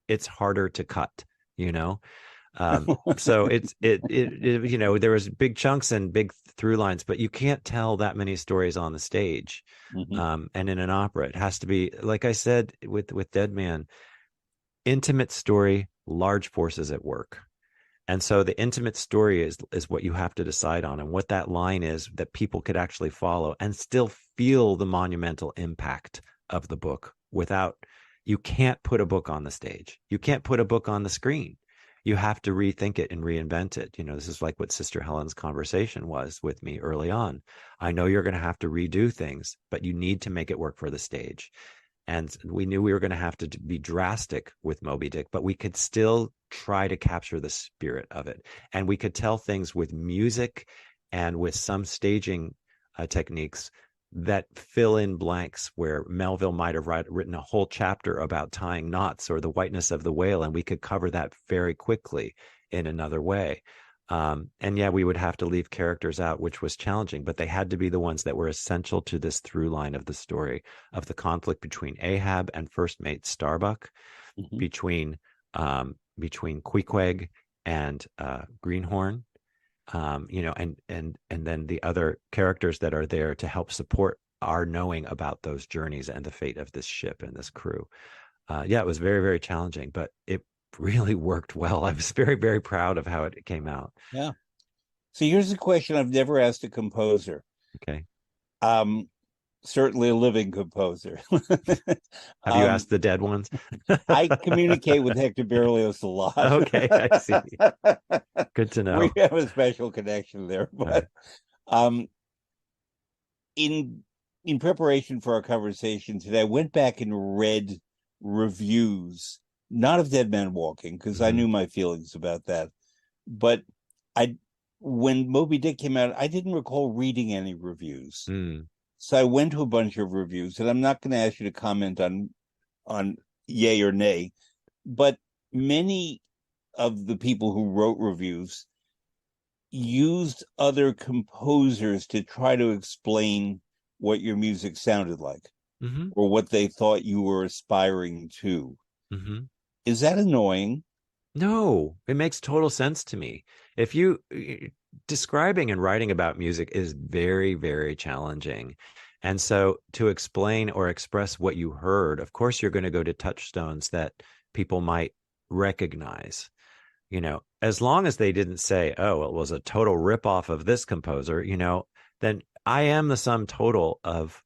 it's harder to cut, you know. So there was big chunks and big through lines, but you can't tell that many stories on the stage. Mhm. And in an opera, it has to be, like I said with Dead Man, intimate story, large forces at work. And so the intimate story is what you have to decide on, and what that line is that people could actually follow and still feel the monumental impact of the book without. You can't put a book on the stage. You can't put a book on the screen. You have to rethink it and reinvent it. This is like what Sister Helen's conversation was with me early on. I know you're going to have to redo things, but you need to make it work for the stage. And we knew we were going to have to be drastic with Moby Dick, but we could still try to capture the spirit of it. And we could tell things with music and with some staging techniques that fill in blanks where Melville might have written a whole chapter about tying knots or the whiteness of the whale, and we could cover that very quickly in another way. And yeah, we would have to leave characters out, which was challenging, but they had to be the ones that were essential to this through line of the story, of the conflict between Ahab and first mate Starbuck, Mm-hmm. between Queequeg and Greenhorn, and then the other characters that are there to help support our knowing about those journeys and the fate of this ship and this crew. Yeah, it was very, very challenging, but it really worked well. I was very, very proud of how it came out. Yeah. So here's a question I've never asked a composer. Okay. Certainly a living composer. Have you asked the dead ones? I communicate with Hector Berlioz a lot. Okay, I see. Good to know. We have a special connection there. But in preparation for our conversation today, I went back and read reviews, not of Dead Man Walking, because I knew my feelings about that. But when Moby Dick came out, I didn't recall reading any reviews. So I went to a bunch of reviews, and I'm not going to ask you to comment on yay or nay, but many of the people who wrote reviews used other composers to try to explain what your music sounded like, or what they thought you were aspiring to. Is that annoying? No, it makes total sense to me. If you describing and writing about music is very, very challenging. And so to explain or express what you heard, of course, you're going to go to touchstones that people might recognize. As long as they didn't say, oh, it was a total ripoff of this composer, then I am the sum total of,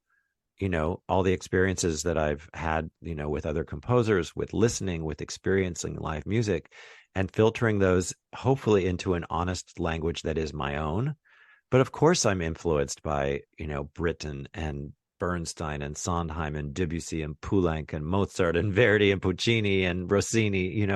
all the experiences that I've had, with other composers, with listening, with experiencing live music, and filtering those hopefully into an honest language that is my own. But of course I'm influenced by, Britten and Bernstein and Sondheim and Debussy and Poulenc and Mozart and Verdi and Puccini and Rossini,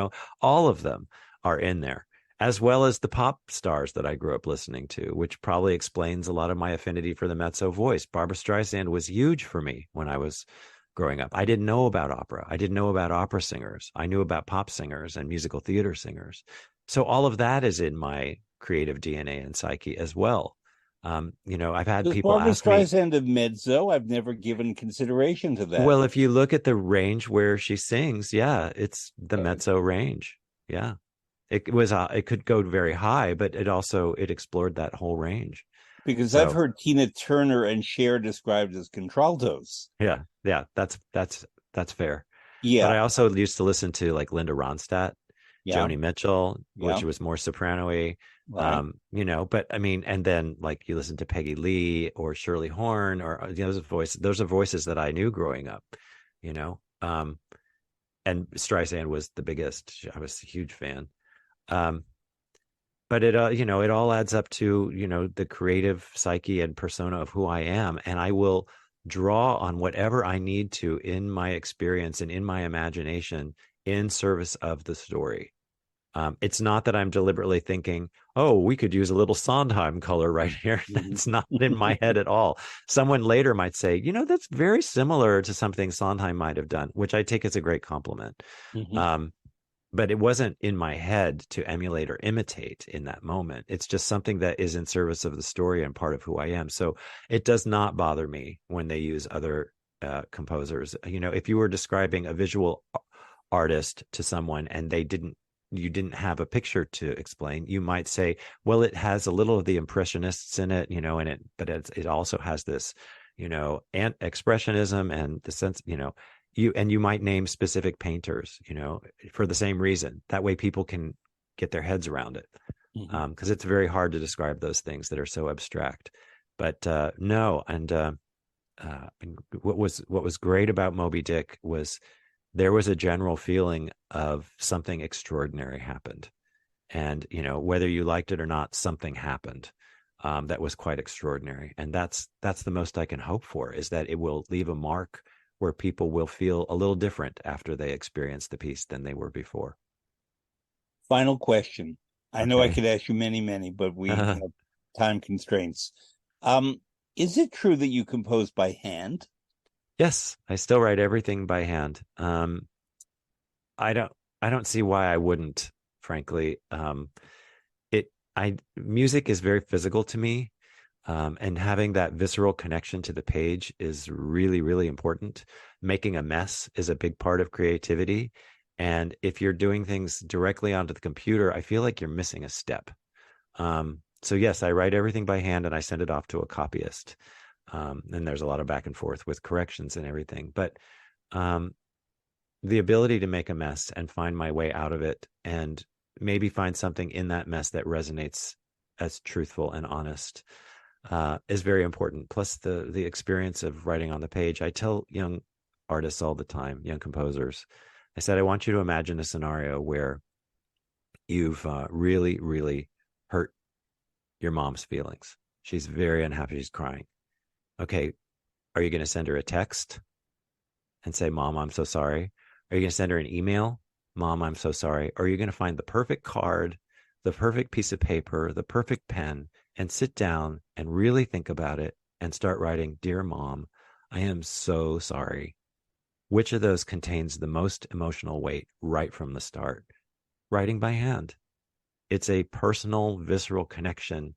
all of them are in there, as well as the pop stars that I grew up listening to, which probably explains a lot of my affinity for the mezzo voice. Barbra Streisand was huge for me when I was growing up. I didn't know about opera. I didn't know about opera singers. I knew about pop singers and musical theater singers. So all of that is in my creative DNA and psyche as well. I've had people ask me. Barbra Streisand a mezzo? I've never given consideration to that. Well, if you look at the range where she sings, yeah, it's the mezzo range. Yeah, it could go very high, but it explored that whole range. Because I've heard Tina Turner and Cher described as contraltos. Yeah, that's fair. Yeah, but I also used to listen to like Linda Ronstadt, Joni Mitchell, which was more soprano-y. Right. But I mean, and then like you listen to Peggy Lee or Shirley Horn, or those are voices that I knew growing up, and Streisand was the biggest. I was a huge fan. But it all adds up to, the creative psyche and persona of who I am. And I will draw on whatever I need to in my experience and in my imagination in service of the story. It's not that I'm deliberately thinking, oh, we could use a little Sondheim color right here. That's not in my head at all. Someone later might say, that's very similar to something Sondheim might have done, which I take as a great compliment. But it wasn't in my head to emulate or imitate in that moment. It's just something that is in service of the story and part of who I am. So it does not bother me when they use other composers. If you were describing a visual artist to someone and you didn't have a picture to explain, you might say, well, it has a little of the impressionists in it, but it also has this, and expressionism and the sense, you might name specific painters, for the same reason. That way people can get their heads around it, Mhm. because it's very hard to describe those things that are so abstract. But no, and what was great about Moby Dick was there was a general feeling of something extraordinary happened, and whether you liked it or not, something happened that was quite extraordinary, and that's the most I can hope for, is that it will leave a mark where people will feel a little different after they experience the piece than they were before. Final question. I know I Okay. could ask you many, many, but we have time constraints. Um, is it true that you compose by hand? Yes, I still write everything by hand. I don't I don't see why I wouldn't, frankly. It I Music is very physical to me, and having that visceral connection to the page is really, really important. Making a mess is a big part of creativity, and if you're doing things directly onto the computer, I feel like you're missing a step. So yes, I write everything by hand and I send it off to a copyist. And there's a lot of back and forth with corrections and everything, but um, the ability to make a mess and find my way out of it, and maybe find something in that mess that resonates as truthful and honest, is very important. Plus the experience of writing on the page. I tell young artists all the time, young composers, I said, I want you to imagine a scenario where you've really, really hurt your mom's feelings. She's very unhappy. She's crying. Okay, are you going to send her a text and say, Mom, I'm so sorry? Are you going to send her an email? Mom, I'm so sorry. Or are you going to find the perfect card, the perfect piece of paper, the perfect pen, and sit down and really think about it and start writing, Dear Mom, I am so sorry? Which of those contains the most emotional weight right from the start? Writing by hand. It's a personal, visceral connection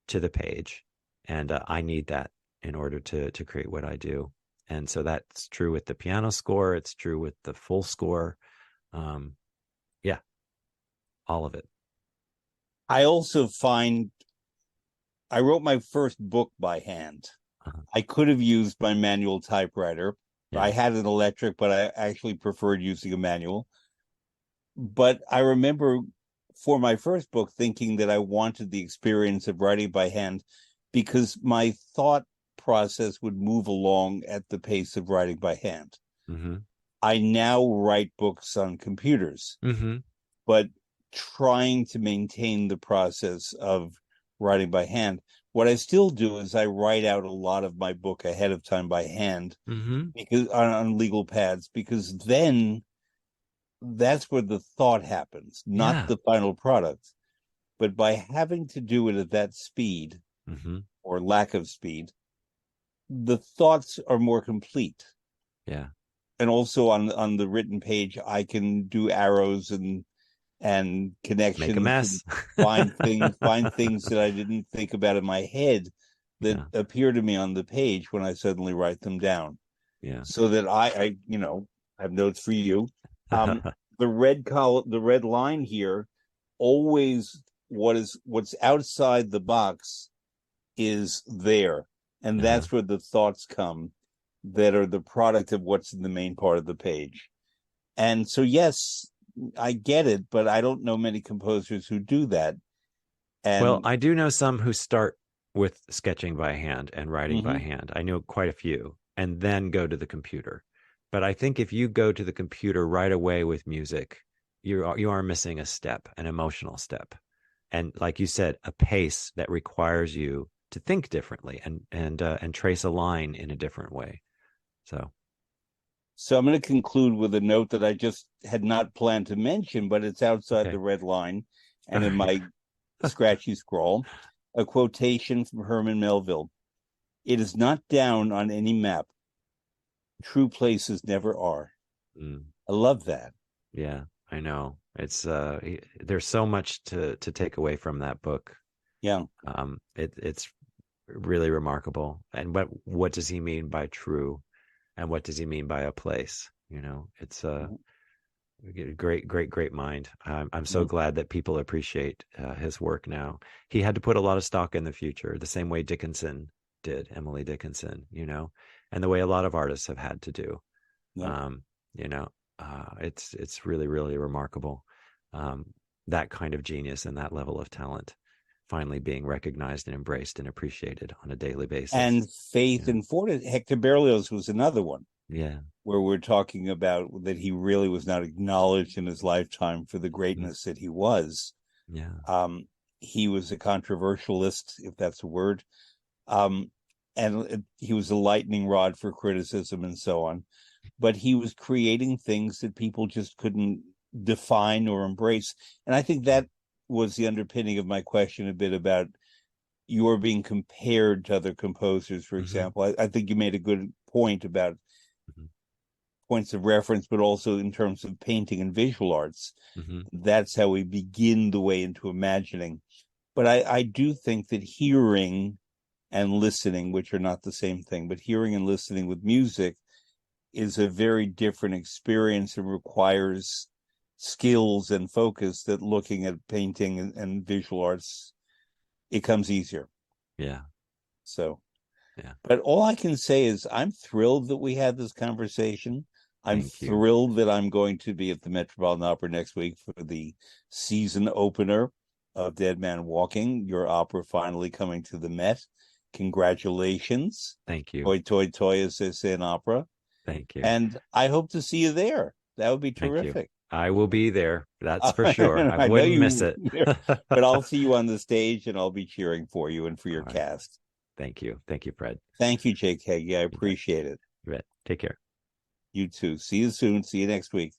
to the page. And I need that in order to create what I do. And so that's true with the piano score. It's true with the full score. Um, yeah, all of it. I also find I wrote my first book by hand. Uh-huh. I could have used my manual typewriter. I Yeah. had an electric, but I actually preferred using a manual. But I remember for my first book thinking that I wanted the experience of writing by hand because my thought process would move along at the pace of writing by hand. Mm-hmm. I now write books on computers, Mm-hmm. but trying to maintain the process of writing by hand. What I still do is I write out a lot of my book ahead of time by hand Mm-hmm. because on legal pads, because then that's where the thought happens, not Yeah. the final product. But by having to do it at that speed Mm-hmm. or lack of speed, the thoughts are more complete. Yeah. And also on the written page, I can do arrows and Make a connections and mess. find things that I didn't think about in my head that Yeah. appear to me on the page when I suddenly write them down. Yeah. So that I have notes for you. Um, the red line here, always what's outside the box is there, and Uh-huh. that's where the thoughts come that are the product of what's in the main part of the page. And so, yes, I get it, but I don't know many composers who do that. Well, And I do know some who start with sketching by hand and writing by mhm. hand. I know quite a few, and then go to the computer. But I think if you go to the computer right away with music, you are missing a step, an emotional step. And like you said, a pace that requires you to think differently and trace a line in a different way. So, So I'm going to conclude with a note that I just had not planned to mention, but it's outside the okay. red line All and in right. my scratchy scrawl. A quotation from Herman Melville. It is not down on any map. True places never are. Mm, I love that. yeah, I know. There's so much to take away from that book. Yeah. It's really remarkable. And what does he mean by true? And what does he mean by a place? It's a great, great, great mind. I'm so Yeah. glad that people appreciate his work now. He had to put a lot of stock in the future, the same way Dickinson did, Emily Dickinson, and the way a lot of artists have had to do. Yeah. Um, it's really, really remarkable. Um, that kind of genius and that level of talent finally being recognized and embraced and appreciated on a daily basis. And faith Yeah. and fortitude. Hector Berlioz was another one Yeah. where we're talking about that he really was not acknowledged in his lifetime for the greatness that he was. Yeah. He was a controversialist, if that's a word. And he was a lightning rod for criticism and so on. But he was creating things that people just couldn't define or embrace. And I think that was the underpinning of my question a bit about you're being compared to other composers, for example. I think you made a good point about points of reference, but also in terms of painting and visual arts. That's how we begin the way into imagining. But I do think that hearing and listening, which are not the same thing, but hearing and listening with music is a very different experience and requires skills and focus that looking at painting and visual arts, it comes easier. Yeah. So, yeah. But all I can say is I'm thrilled that we had this conversation. I'm Thank you. thrilled that I'm going to be at the Metropolitan Opera next week for the season opener of Dead Man Walking, your opera finally coming to the Met. Congratulations. Thank you. Toy, toy, toy, as they say in opera. Thank you. And I hope to see you there. That would be Thank you. terrific. I will be there. That's for sure. I I know wouldn't you, miss it. but I'll see you on the stage and I'll be cheering for you and for your All right. cast. Thank you. Thank you, Fred. Thank you, Jake Heggie. I appreciate it. Take care. You too. See you soon. See you next week.